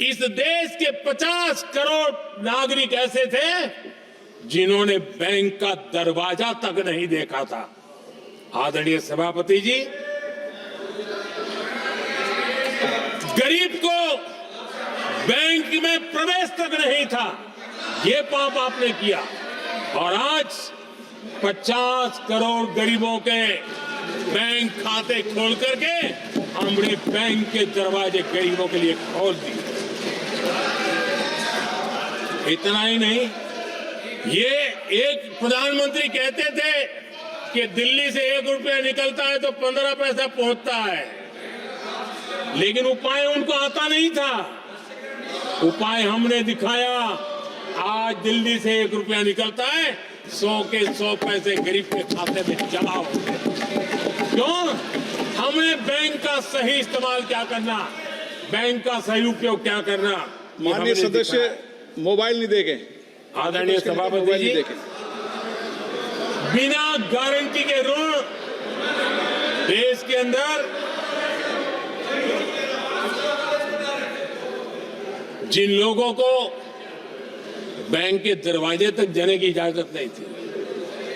इस देश के 50 करोड़ नागरिक ऐसे थे जिन्होंने बैंक का दरवाजा तक नहीं देखा था। आदरणीय सभापति जी, गरीब को बैंक में प्रवेश तक नहीं था, ये पाप आपने किया। और आज 50 करोड़ गरीबों के बैंक खाते खोल करके हमने बैंक के दरवाजे गरीबों के लिए खोल दिए। इतना ही नहीं, ये एक प्रधानमंत्री कहते थे कि दिल्ली से 1 रुपया निकलता है तो 15 पैसा पहुंचता है, लेकिन उपाय उनको आता नहीं था। उपाय हमने दिखाया। आज दिल्ली से 1 रुपया निकलता है, 100 के 100 पैसे गरीब के खाते में जमा होते हैं। क्यों? हमने बैंक का सही इस्तेमाल क्या करना, बैंक का सही उपयोग क्या करना। माननीय सदस्य मोबाइल नहीं देखें। आदरणीय सभापति जी, बिना गारंटी के ऋण देश के अंदर जिन लोगों को बैंक के दरवाजे तक जाने की इजाजत नहीं थी,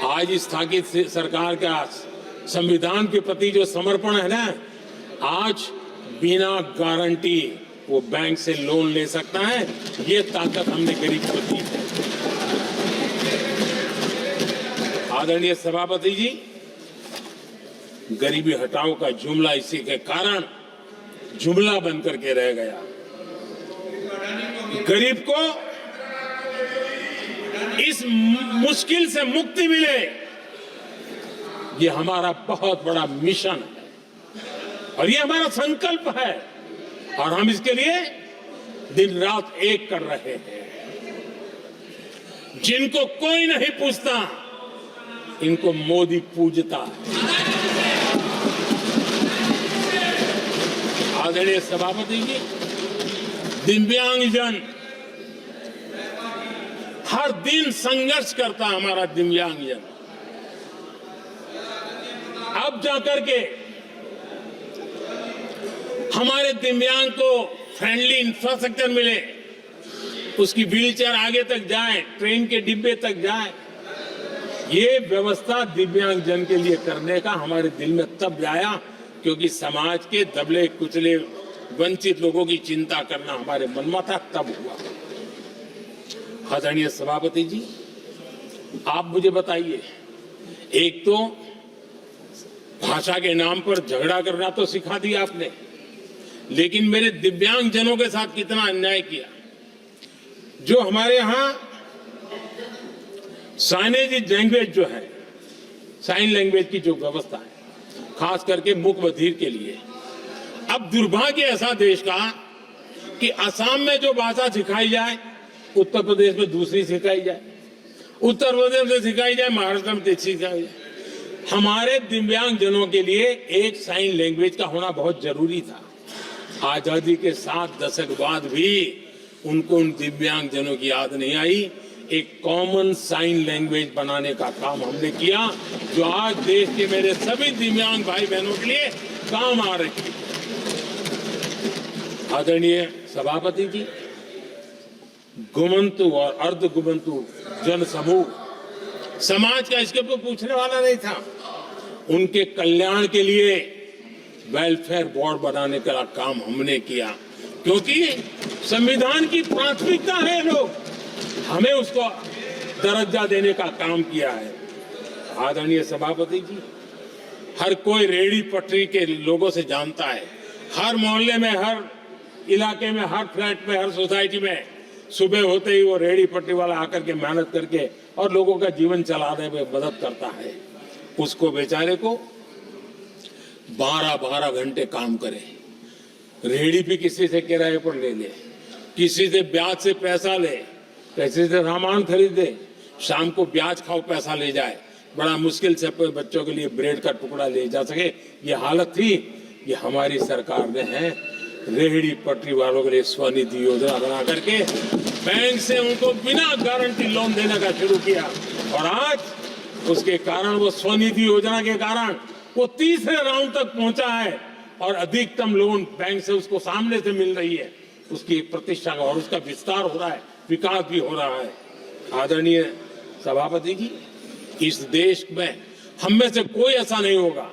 आज इस स्थापित सरकार का संविधान के प्रति जो समर्पण है ना, आज बिना गारंटी वो बैंक से लोन ले सकता है। ये ताकत हमने गरीब को दी है। आदरणीय सभापति जी, गरीबी हटाओ का जुमला इसी के कारण जुमला बनकर के रह गया। गरीब को इस मुश्किल से मुक्ति मिले, ये हमारा बहुत बड़ा मिशन है और ये हमारा संकल्प है, और हम इसके लिए दिन रात एक कर रहे हैं। जिनको कोई नहीं पूछता, इनको मोदी पूजता है। आदरणीय सभापति जी, दिव्यांगजन हर दिन संघर्ष करता हमारा दिव्यांगजन। अब जाकर के हमारे दिव्यांग को फ्रेंडली इंफ्रास्ट्रक्चर मिले, उसकी व्हीलचेयर आगे तक जाए, ट्रेन के डिब्बे तक जाए। ये व्यवस्था दिव्यांगजन के लिए करने का हमारे दिल में तब आया क्योंकि समाज के दबले कुचले वंचित लोगों की चिंता करना हमारे मन में था, तब हुआ। आदरणीय सभापति जी, आप मुझे बताइए, एक तो भाषा के नाम पर झगड़ा करना तो सिखा दिया आपने, लेकिन मेरे दिव्यांगजनों के साथ कितना अन्याय किया। जो हमारे यहां साइनेज लैंग्वेज जो है, साइन लैंग्वेज की जो व्यवस्था है, खास करके मूक बधिर के लिए, अब दुर्भाग्य ऐसा देश का कि असम में जो भाषा सिखाई जाए उत्तर प्रदेश में दूसरी सिखाई जाए, उत्तर प्रदेश में सिखाई जाए महाराष्ट्र में तीसरी सिखाई जाए। हमारे दिव्यांगजनों के लिए एक साइन लैंग्वेज का होना बहुत जरूरी था। आजादी के 7 दशक बाद भी उनको उन दिव्यांगजनों की याद नहीं आई। एक कॉमन साइन लैंग्वेज बनाने का काम हमने किया, जो आज देश के मेरे सभी दिव्यांग भाई बहनों के लिए काम आ रही है। आदरणीय सभापति जी, गुमंतु और अर्ध गुमंतु जन समूह समाज का इसके ऊपर पूछने वाला नहीं था। उनके कल्याण के लिए वेलफेयर बोर्ड बनाने का काम हमने किया, क्योंकि संविधान की प्राथमिकता है लोग, हमें उसको दर्जा देने का काम किया है। आदरणीय सभापति जी, हर कोई रेहड़ी पटरी के लोगों से जानता है। हर मोहल्ले में, हर इलाके में, हर फ्लैट में, हर सोसाइटी में सुबह होते ही वो रेहड़ी पटरी वाला आकर के मेहनत करके और लोगों का जीवन चलाने में मदद करता है। उसको बेचारे को 12-12 घंटे काम करे, रेहड़ी भी किसी से किराए पर ले ले, किसी से ब्याज से पैसा ले, किसी से सामान खरीदे, शाम को ब्याज खाओ पैसा ले जाए, बड़ा मुश्किल से अपने बच्चों के लिए ब्रेड का टुकड़ा ले जा सके। ये हालत थी। ये हमारी सरकार ने है रेहड़ी पटरी वालों के लिए स्वनिधि योजना बना करके बैंक से उनको बिना गारंटी लोन देने का शुरू किया, और आज उसके कारण, वो स्वनिधि योजना के कारण वो तीसरे राउंड तक पहुंचा है और अधिकतम लोन बैंक से उसको सामने से मिल रही है। उसकी प्रतिष्ठा का और उसका विस्तार हो रहा है, विकास भी हो रहा है। आदरणीय सभापति जी, इस देश में हम में से कोई ऐसा नहीं होगा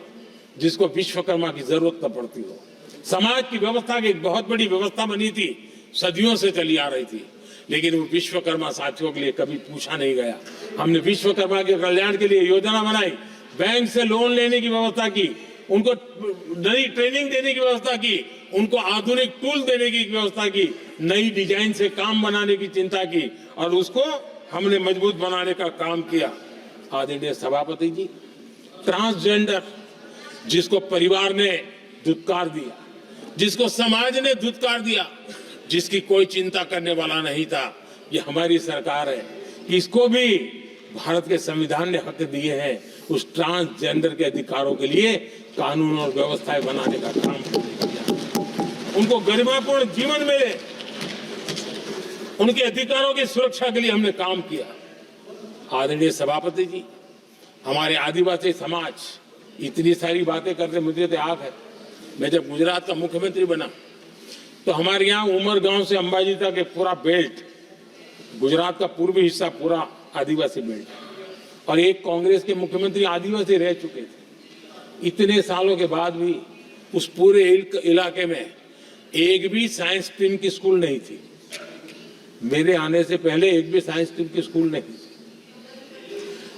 जिसको विश्वकर्मा की जरूरत न पड़ती हो। समाज की व्यवस्था की एक बहुत बड़ी व्यवस्था बनी थी, सदियों से चली आ रही थी, लेकिन वो विश्वकर्मा साथियों के लिए कभी पूछा नहीं गया। हमने विश्वकर्मा के कल्याण के लिए योजना बनाई, बैंक से लोन लेने की व्यवस्था की, उनको नई ट्रेनिंग देने की व्यवस्था की, उनको आधुनिक टूल देने की व्यवस्था की, नई डिजाइन से काम बनाने की चिंता की, और उसको हमने मजबूत बनाने का काम किया। आदरणीय सभापति जी, ट्रांसजेंडर जिसको परिवार ने धुतकार दिया, जिसको समाज ने धुतकार दिया, जिसकी कोई चिंता करने वाला नहीं था, ये हमारी सरकार है कि इसको भी भारत के संविधान ने हक दिए हैं। उस ट्रांसजेंडर के अधिकारों के लिए कानून और व्यवस्थाएं बनाने का काम किया, उनको गरिमापूर्ण जीवन मिले, उनके अधिकारों की सुरक्षा के लिए हमने काम किया। आदरणीय सभापति जी, हमारे आदिवासी समाज इतनी सारी बातें करते, मुझे तो याद है मैं जब गुजरात का मुख्यमंत्री बना तो हमारे यहाँ उमरगांव से अंबाजी तक एक पूरा बेल्ट, गुजरात का पूर्वी हिस्सा पूरा आदिवासी बेल्ट, और एक कांग्रेस के मुख्यमंत्री आदिवासी रह चुके थे। इतने सालों के बाद भी उस पूरे इलाके में एक भी साइंस स्ट्रीम की स्कूल नहीं थी। मेरे आने से पहले एक भी साइंस स्ट्रीम की स्कूल नहीं थी।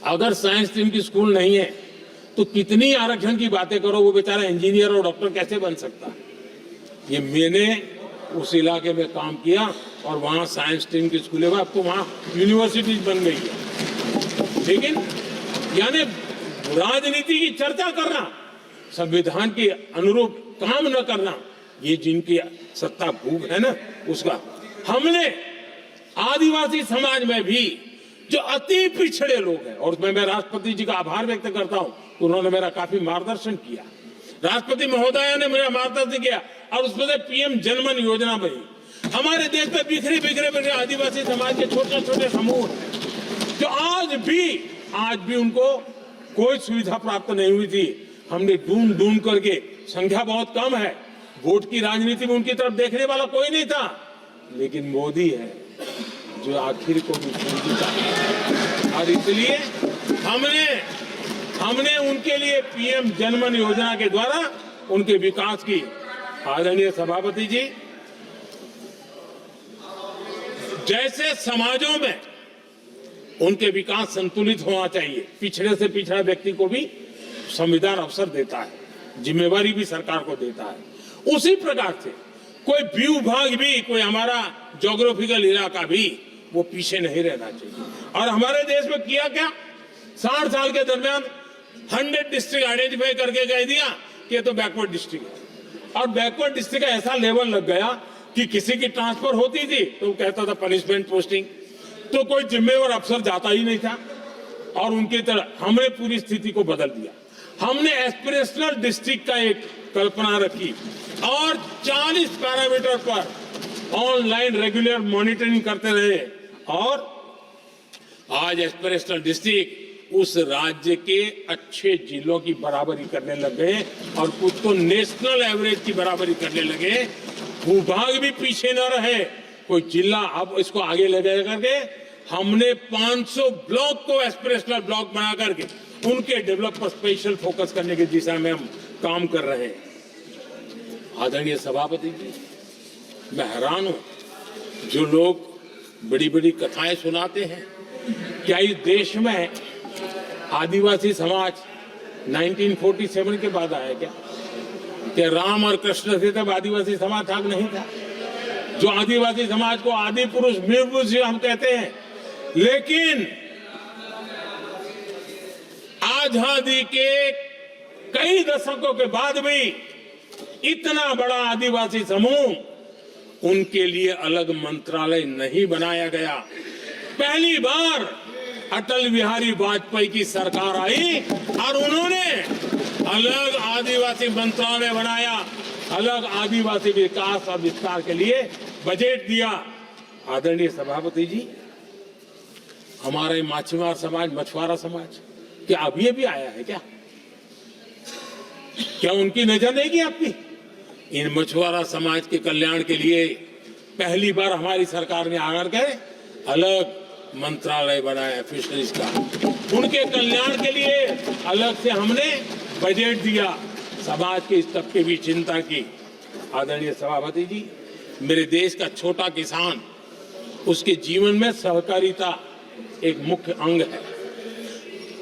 अगर साइंस स्ट्रीम की स्कूल नहीं है तो कितनी आरक्षण की बातें करो, वो बेचारा इंजीनियर और डॉक्टर कैसे बन सकता है। ये मैंने उस इलाके में काम किया और वहां साइंस स्ट्रीम की स्कूलें, अब तो वहां यूनिवर्सिटीज बन गई है। लेकिन यानी राजनीति की चर्चा करना, संविधान के अनुरूप काम न करना, ये जिनकी सत्ता भूख है ना, उसका हमने आदिवासी समाज में भी जो अति पिछड़े लोग हैं, और उसमें मैं राष्ट्रपति जी का आभार व्यक्त करता हूं, उन्होंने मेरा काफी मार्गदर्शन किया। राष्ट्रपति महोदया ने मेरा मार्गदर्शन किया और उसमें से पीएम जनमन योजना बनी। हमारे देश में बिखरे बिखरे आदिवासी समाज के छोटे छोटे समूह हैं जो आज भी उनको कोई सुविधा प्राप्त नहीं हुई थी। हमने ढूंढ ढूंढ करके, संख्या बहुत कम है, वोट की राजनीति में उनकी तरफ देखने वाला कोई नहीं था, लेकिन मोदी है जो आखिर को भी समझता है। और इसलिए हमने उनके लिए पीएम जनमन योजना के द्वारा उनके विकास की। आदरणीय सभापति जी, जैसे समाजों में उनके विकास संतुलित होना चाहिए, पिछड़े से पिछड़ा व्यक्ति को भी संविधान अवसर देता है, जिम्मेवारी भी सरकार को देता है, उसी प्रकार से कोई भी विभाग भी, कोई हमारा ज्योग्राफिकल इलाका भी वो पीछे नहीं रहना चाहिए। और हमारे देश में किया क्या, 60 साल के दरमियान 100 डिस्ट्रिक्ट आइडेंटिफाई करके कह दिया कि ये तो बैकवर्ड डिस्ट्रिक्ट है। और बैकवर्ड डिस्ट्रिक्ट का ऐसा लेवल लग गया कि किसी की ट्रांसफर होती थी तो कहता था पनिशमेंट पोस्टिंग, तो कोई जिम्मेवार अफसर जाता ही नहीं था। और उनकी तरह हमने पूरी स्थिति को बदल दिया। हमने एस्पिरेशनल डिस्ट्रिक्ट का एक कल्पना रखी और 40 पैरामीटर पर ऑनलाइन रेगुलर मॉनिटरिंग करते रहे, और आज एस्पिरेशनल डिस्ट्रिक्ट उस राज्य के अच्छे जिलों की बराबरी करने लग गए और कुछ तो नेशनल एवरेज की बराबरी करने लगे। भूभाग भी पीछे न रहे, कोई जिला अब इसको आगे ले गए करके हमने 500 ब्लॉक को एस्पिरेशनल ब्लॉक बना करके उनके डेवलप पर स्पेशल फोकस करने की दिशा में हम काम कर रहे हैं। आदरणीय सभापति जी, मैं हैरान हूं जो लोग बड़ी बड़ी कथाएं सुनाते हैं, क्या इस देश में आदिवासी समाज 1947 के बाद आया क्या? कि राम और कृष्ण थे तब आदिवासी समाज था नहीं था? जो आदिवासी समाज को आदि पुरुष वीर पुरुष हम कहते हैं, लेकिन आजादी के कई दशकों के बाद भी इतना बड़ा आदिवासी समूह, उनके लिए अलग मंत्रालय नहीं बनाया गया। पहली बार अटल बिहारी वाजपेयी की सरकार आई और उन्होंने अलग आदिवासी मंत्रालय बनाया, अलग आदिवासी विकास और विस्तार के लिए बजट दिया। आदरणीय सभापति जी, हमारे माछीमार समाज, मछुआरा समाज क्या अभी अभी आया है क्या? क्या उनकी नजर नहीं की आपकी? इन मछुआरा समाज के कल्याण के लिए पहली बार हमारी सरकार ने आकर के अलग मंत्रालय बनाया फिशरीज का। उनके कल्याण के लिए अलग से हमने बजट दिया, समाज के इस तबके की चिंता की। आदरणीय सभापति जी, मेरे देश का छोटा किसान, उसके जीवन में सहकारिता एक मुख्य अंग है।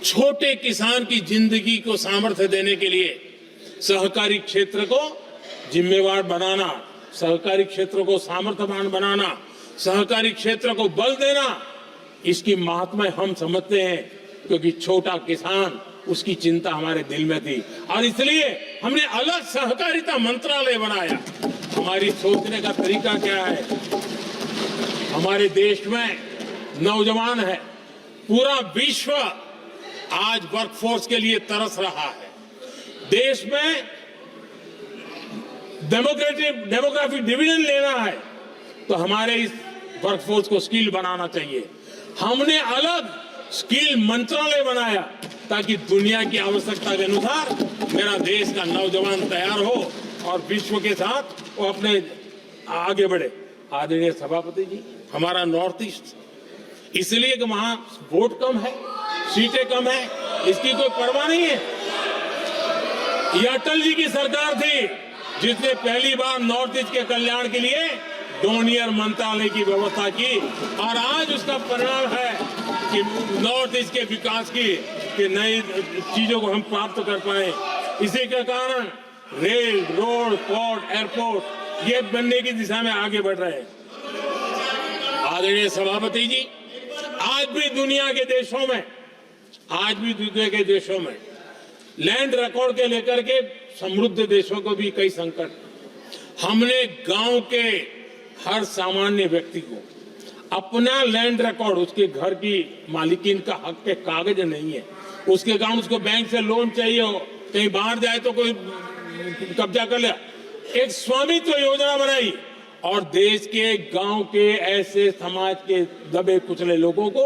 छोटे किसान की जिंदगी को सामर्थ्य देने के लिए सहकारी क्षेत्र को जिम्मेवार बनाना, सहकारी क्षेत्र को सामर्थ्यवान बनाना, सहकारी क्षेत्र को बल देना, इसकी महात्मा हम समझते हैं, क्योंकि छोटा किसान, उसकी चिंता हमारे दिल में थी और इसलिए हमने अलग सहकारिता मंत्रालय बनाया। हमारी सोचने का तरीका क्या है? हमारे देश में नौजवान है, पूरा विश्व आज वर्कफोर्स के लिए तरस रहा है। देश में डेमोग्राफिक डिवीजन लेना है तो हमारे इस वर्कफोर्स को स्किल बनाना चाहिए। हमने अलग स्किल मंत्रालय बनाया ताकि दुनिया की आवश्यकता के अनुसार मेरा देश का नौजवान तैयार हो और विश्व के साथ वो अपने आगे बढ़े। आदरणीय सभापति जी, हमारा नॉर्थ ईस्ट इसलिए कि वहां वोट कम है, सीटें कम है, इसकी कोई परवाह नहीं है। ये अटल जी की सरकार थी जिसने पहली बार नॉर्थ ईस्ट के कल्याण के लिए डोनियर मंत्रालय की व्यवस्था की और आज उसका परिणाम है कि नॉर्थ ईस्ट के विकास की नई चीजों को हम प्राप्त कर पाए। इसी के कारण रेल, रोड, पोर्ट, एयरपोर्ट ये बनने की दिशा में आगे बढ़ रहे हैं। आदरणीय सभापति जी, आज भी दुनिया के देशों में लैंड रिकॉर्ड के लेकर के समृद्ध देशों को भी कई संकट। हमने गांव के हर सामान्य व्यक्ति को अपना लैंड रिकॉर्ड, उसके घर की मालिकीन का हक के कागज नहीं है, उसके कारण उसको बैंक से लोन चाहिए हो, कहीं बाहर जाए तो कोई कब्जा कर लिया, एक स्वामित्व योजना बनाई और देश के गांव के ऐसे समाज के दबे कुचले लोगों को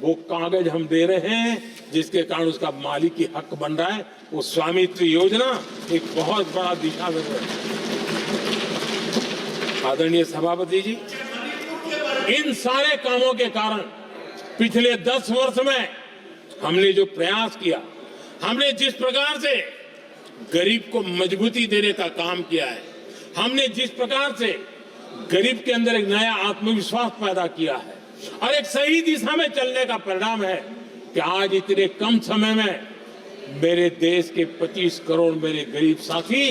वो कागज हम दे रहे हैं जिसके कारण उसका मालिकी हक बन रहा है। वो स्वामित्व योजना एक बहुत बड़ा दिशा दे रही है। आदरणीय सभापति जी, इन सारे कामों के कारण पिछले 10 वर्ष में हमने जो प्रयास किया, हमने जिस प्रकार से गरीब को मजबूती देने का काम किया है, हमने जिस प्रकार से गरीब के अंदर एक नया आत्मविश्वास पैदा किया है और एक सही दिशा में चलने का परिणाम है कि आज इतने कम समय में मेरे देश के 25 करोड़ मेरे गरीब साथी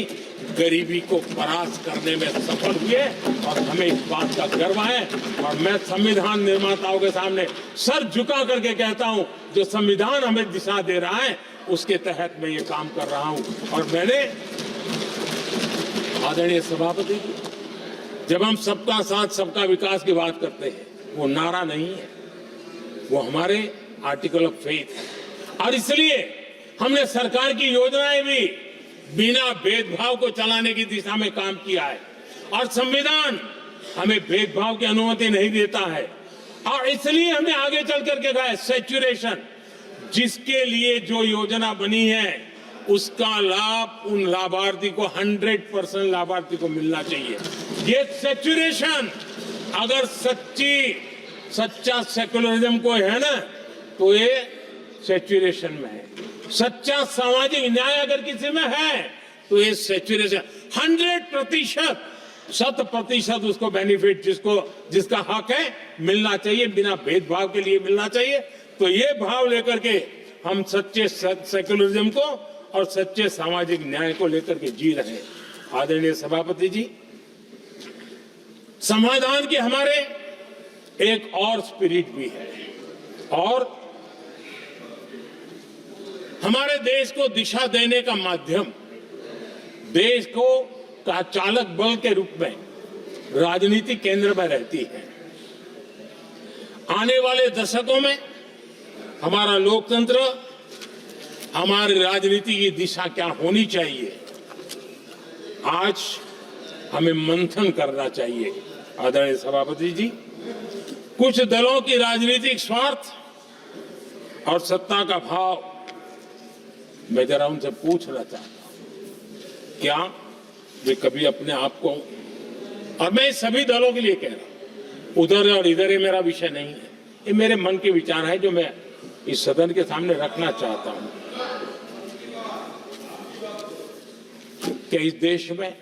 गरीबी को परास्त करने में सफल हुए और हमें इस बात का गर्व है। और मैं संविधान निर्माताओं के सामने सर झुका करके कहता हूं, जो संविधान हमें दिशा दे रहा है उसके तहत मैं ये काम कर रहा हूं। और मैंने, आदरणीय सभापति जी, जब हम सबका साथ सबका विकास की बात करते हैं, वो नारा नहीं है, वो हमारे आर्टिकल ऑफ फेथ है। और इसलिए हमने सरकार की योजनाएं भी बिना भेदभाव को चलाने की दिशा में काम किया है और संविधान हमें भेदभाव की अनुमति नहीं देता है। और इसलिए हमने आगे चल करके कहा है सैचुरेशन, जिसके लिए जो योजना बनी है उसका लाभ उन लाभार्थी को 100% लाभार्थी को मिलना चाहिए। ये सैचुरेशन अगर सच्चा सेकुलरिज्म को है ना, तो ये सैचुरेशन में है। सच्चा सामाजिक न्याय अगर किसी में है तो ये सैचुरेशन 100%, 100% उसको बेनिफिट जिसका हक है मिलना चाहिए, बिना भेदभाव के लिए मिलना चाहिए। तो ये भाव लेकर के हम सच्चे सेकुलरिज्म को और सच्चे सामाजिक न्याय को लेकर के जी रहे हैं। आदरणीय सभापति जी, समाधान की हमारे एक और स्पिरिट भी है और हमारे देश को दिशा देने का माध्यम, देश को का चालक बल के रूप में राजनीति केंद्र में रहती है। आने वाले दशकों में हमारा लोकतंत्र, हमारी राजनीति की दिशा क्या होनी चाहिए, आज हमें मंथन करना चाहिए। आदरणीय सभापति जी, कुछ दलों की राजनीतिक स्वार्थ और सत्ता का भाव, मैं जरा उनसे पूछना चाहता हूं, क्या वे कभी अपने आप को, और मैं सभी दलों के लिए कह रहा हूं, उधर और इधर ये मेरा विषय नहीं है, ये मेरे मन के विचार है जो मैं इस सदन के सामने रखना चाहता हूं कि इस देश में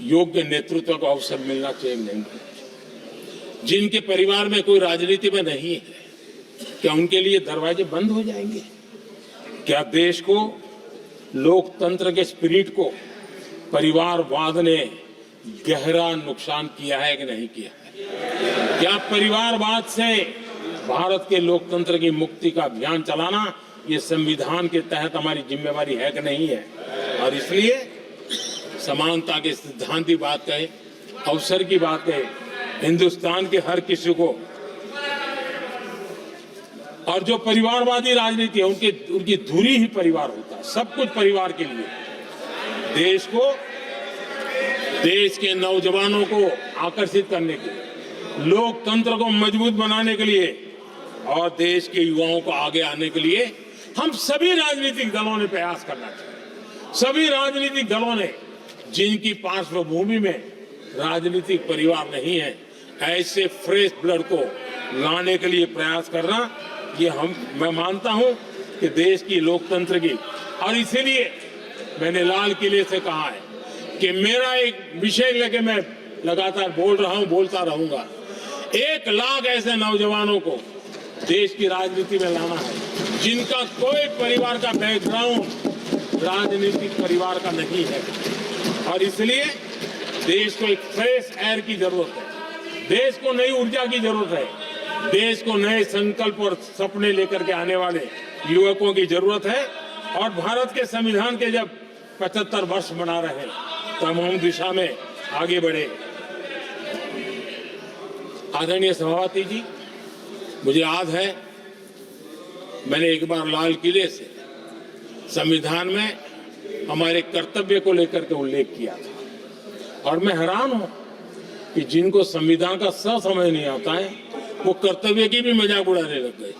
योग्य नेतृत्व का अवसर मिलना चाहिए। नहीं, जिनके परिवार में कोई राजनीति में नहीं है, क्या उनके लिए दरवाजे बंद हो जाएंगे? क्या देश को, लोकतंत्र के स्पिरिट को परिवारवाद ने गहरा नुकसान किया है कि नहीं किया है? क्या परिवारवाद से भारत के लोकतंत्र की मुक्ति का अभियान चलाना ये संविधान के तहत हमारी जिम्मेवारी है कि नहीं है? और इसलिए समानता के सिद्धांत की बात कहे, अवसर की बात कहे, हिंदुस्तान के हर किसी को, और जो परिवारवादी राजनीति है उनकी धुरी ही परिवार होता है, सब कुछ परिवार के लिए। देश को, देश के नौजवानों को आकर्षित करने के लिए, लोकतंत्र को मजबूत बनाने के लिए और देश के युवाओं को आगे आने के लिए हम सभी राजनीतिक दलों ने प्रयास करना चाहिए। सभी राजनीतिक दलों ने, जिनकी पार्श्वभूमि में राजनीतिक परिवार नहीं है, ऐसे फ्रेश ब्लड को लाने के लिए प्रयास करना, ये मैं मानता हूं कि देश की लोकतंत्र की, और इसीलिए मैंने लाल किले से कहा है कि मेरा एक विषय लेके मैं लगातार बोल रहा हूं, बोलता रहूंगा। 1 लाख ऐसे नौजवानों को देश की राजनीति में लाना है जिनका कोई परिवार का बैकग्राउंड राजनीतिक परिवार का नहीं है, और इसलिए देश को एक फ्रेश एयर की जरूरत है, देश को नई ऊर्जा की जरूरत है, देश को नए संकल्प और सपने लेकर के आने वाले युवकों की जरूरत है। और भारत के संविधान के जब 75 वर्ष मना रहे हैं तो हम दिशा में आगे बढ़े। आदरणीय सभापति जी, मुझे याद है मैंने एक बार लाल किले से संविधान में हमारे कर्तव्य को लेकर के उल्लेख किया था, और मैं हैरान हूं कि जिनको संविधान का समझ नहीं आता है वो कर्तव्य की भी मजाक उड़ाने लग गए।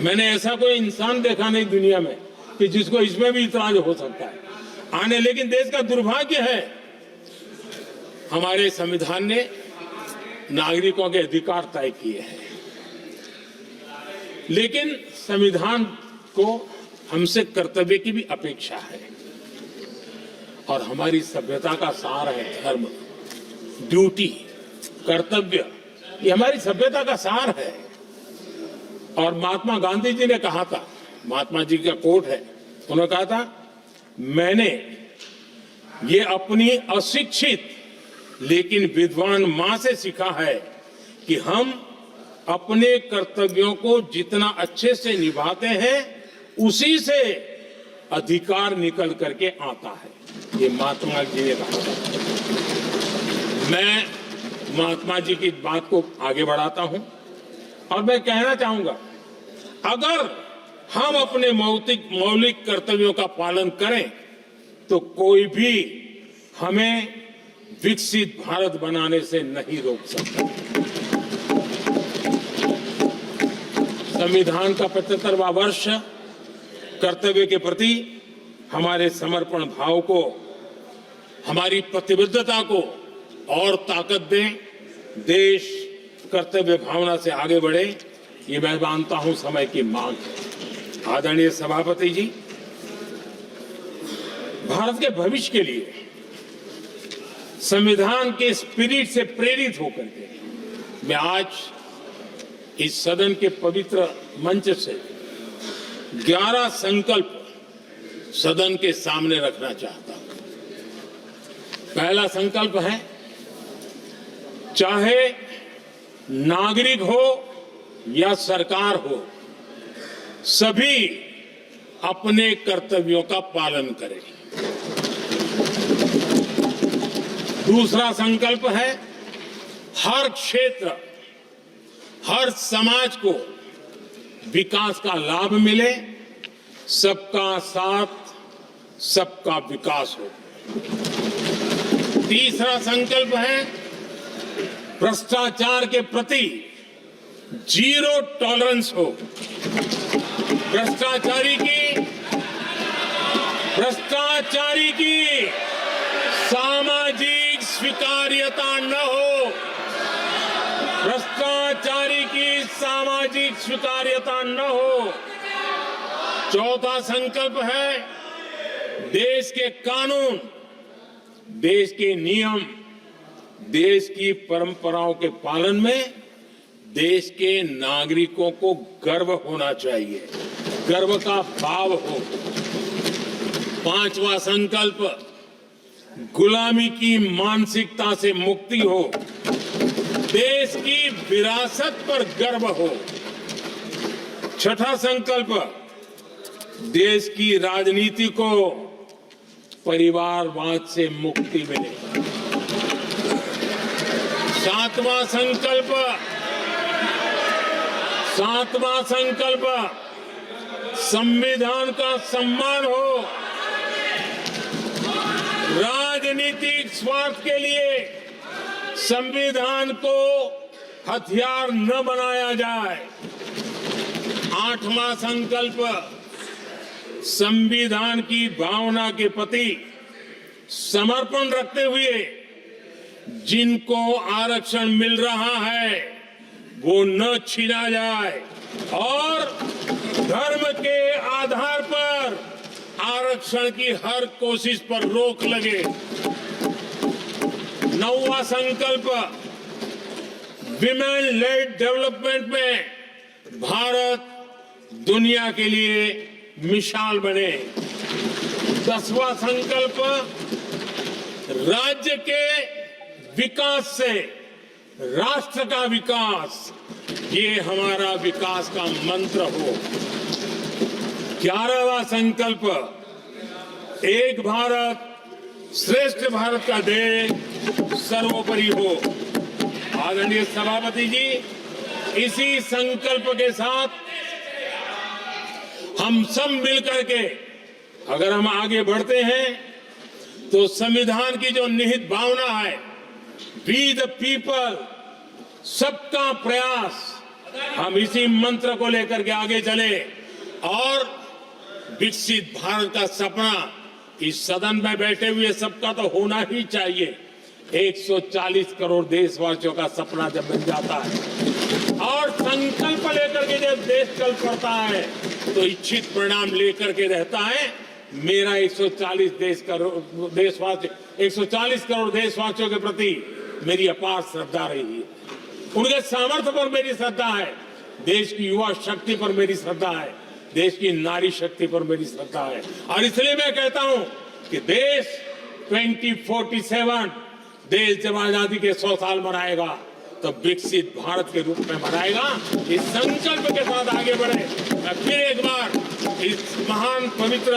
मैंने ऐसा कोई इंसान देखा नहीं दुनिया में कि जिसको इसमें भी इतराज हो सकता है आने। लेकिन देश का दुर्भाग्य है, हमारे संविधान ने नागरिकों के अधिकार तय किए हैं, लेकिन संविधान को हमसे कर्तव्य की भी अपेक्षा है। और हमारी सभ्यता का सार है धर्म, ड्यूटी, कर्तव्य, ये हमारी सभ्यता का सार है। और महात्मा गांधी जी ने कहा था, महात्मा जी का कोट है, उन्होंने कहा था, मैंने ये अपनी अशिक्षित लेकिन विद्वान मां से सीखा है कि हम अपने कर्तव्यों को जितना अच्छे से निभाते हैं उसी से अधिकार निकल करके आता है। ये महात्मा जी ने कहा था। मैं महात्मा जी की बात को आगे बढ़ाता हूं और मैं कहना चाहूंगा, अगर हम अपने मौलिक कर्तव्यों का पालन करें तो कोई भी हमें विकसित भारत बनाने से नहीं रोक सकता। संविधान का 75वां वर्ष कर्तव्य के प्रति हमारे समर्पण भाव को, हमारी प्रतिबद्धता को और ताकत दें, देश कर्तव्य भावना से आगे बढ़े, ये मैं मानता हूं समय की मांग है। आदरणीय सभापति जी, भारत के भविष्य के लिए संविधान के स्पिरिट से प्रेरित होकर के मैं आज इस सदन के पवित्र मंच से 11 संकल्प सदन के सामने रखना चाहता हूं। पहला संकल्प है, चाहे नागरिक हो या सरकार हो, सभी अपने कर्तव्यों का पालन करें। दूसरा संकल्प है, हर क्षेत्र, हर समाज को विकास का लाभ मिले, सबका साथ, सबका विकास हो। तीसरा संकल्प है, भ्रष्टाचार के प्रति जीरो टॉलरेंस हो। भ्रष्टाचारी की सामाजिक स्वीकार्यता न हो। भ्रष्टाचारी की सामाजिक स्वीकार्यता न हो। चौथा संकल्प है, देश के कानून, देश के नियम, देश की परंपराओं के पालन में देश के नागरिकों को गर्व होना चाहिए, गर्व का भाव हो। पांचवा संकल्प, गुलामी की मानसिकता से मुक्ति हो, देश की विरासत पर गर्व हो। छठा संकल्प, देश की राजनीति को परिवारवाद से मुक्ति मिले। सातवां संकल्प, संविधान का सम्मान हो। राजनीतिक स्वार्थ के लिए संविधान को हथियार न बनाया जाए। आठवां संकल्प, संविधान की भावना के प्रति समर्पण रखते हुए जिनको आरक्षण मिल रहा है वो न छीना जाए और धर्म के आधार पर आरक्षण की हर कोशिश पर रोक लगे। नौवां संकल्प, विमेन लेड डेवलपमेंट में भारत दुनिया के लिए मिसाल बने। 10वां संकल्प, राज्य के विकास से राष्ट्र का विकास, ये हमारा विकास का मंत्र हो। 11वां संकल्प, एक भारत श्रेष्ठ भारत का ध्येय सर्वोपरि हो। आदरणीय सभापति जी, इसी संकल्प के साथ हम सब मिलकर के अगर हम आगे बढ़ते हैं तो संविधान की जो निहित भावना है, वी द पीपल, सबका प्रयास, हम इसी मंत्र को लेकर के आगे चले और विकसित भारत का सपना इस सदन में बैठे हुए सबका तो होना ही चाहिए। 140 करोड़ देशवासियों का सपना जब बन जाता है और संकल्प लेकर के जब देश चल पड़ता है तो इच्छित परिणाम लेकर के रहता है। मेरा 140 करोड़ देशवासियों के प्रति मेरी अपार श्रद्धा रही है। उनके सामर्थ्य पर मेरी श्रद्धा है, देश की युवा शक्ति पर मेरी श्रद्धा है, देश की नारी शक्ति पर मेरी श्रद्धा है। और इसलिए मैं कहता हूं कि देश 2047 देश जब आजादी के 100 साल मनाएगा तो विकसित भारत के रूप में मनाएगा। इस संकल्प के साथ आगे बढ़े। मैं फिर एक बार इस महान पवित्र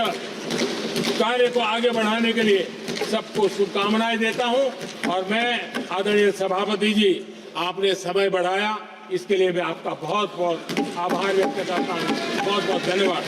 कार्य को आगे बढ़ाने के लिए सबको शुभकामनाएं देता हूं और मैं आदरणीय सभापति जी, आपने समय बढ़ाया इसके लिए मैं आपका बहुत बहुत आभार व्यक्त करता हूं। बहुत बहुत धन्यवाद।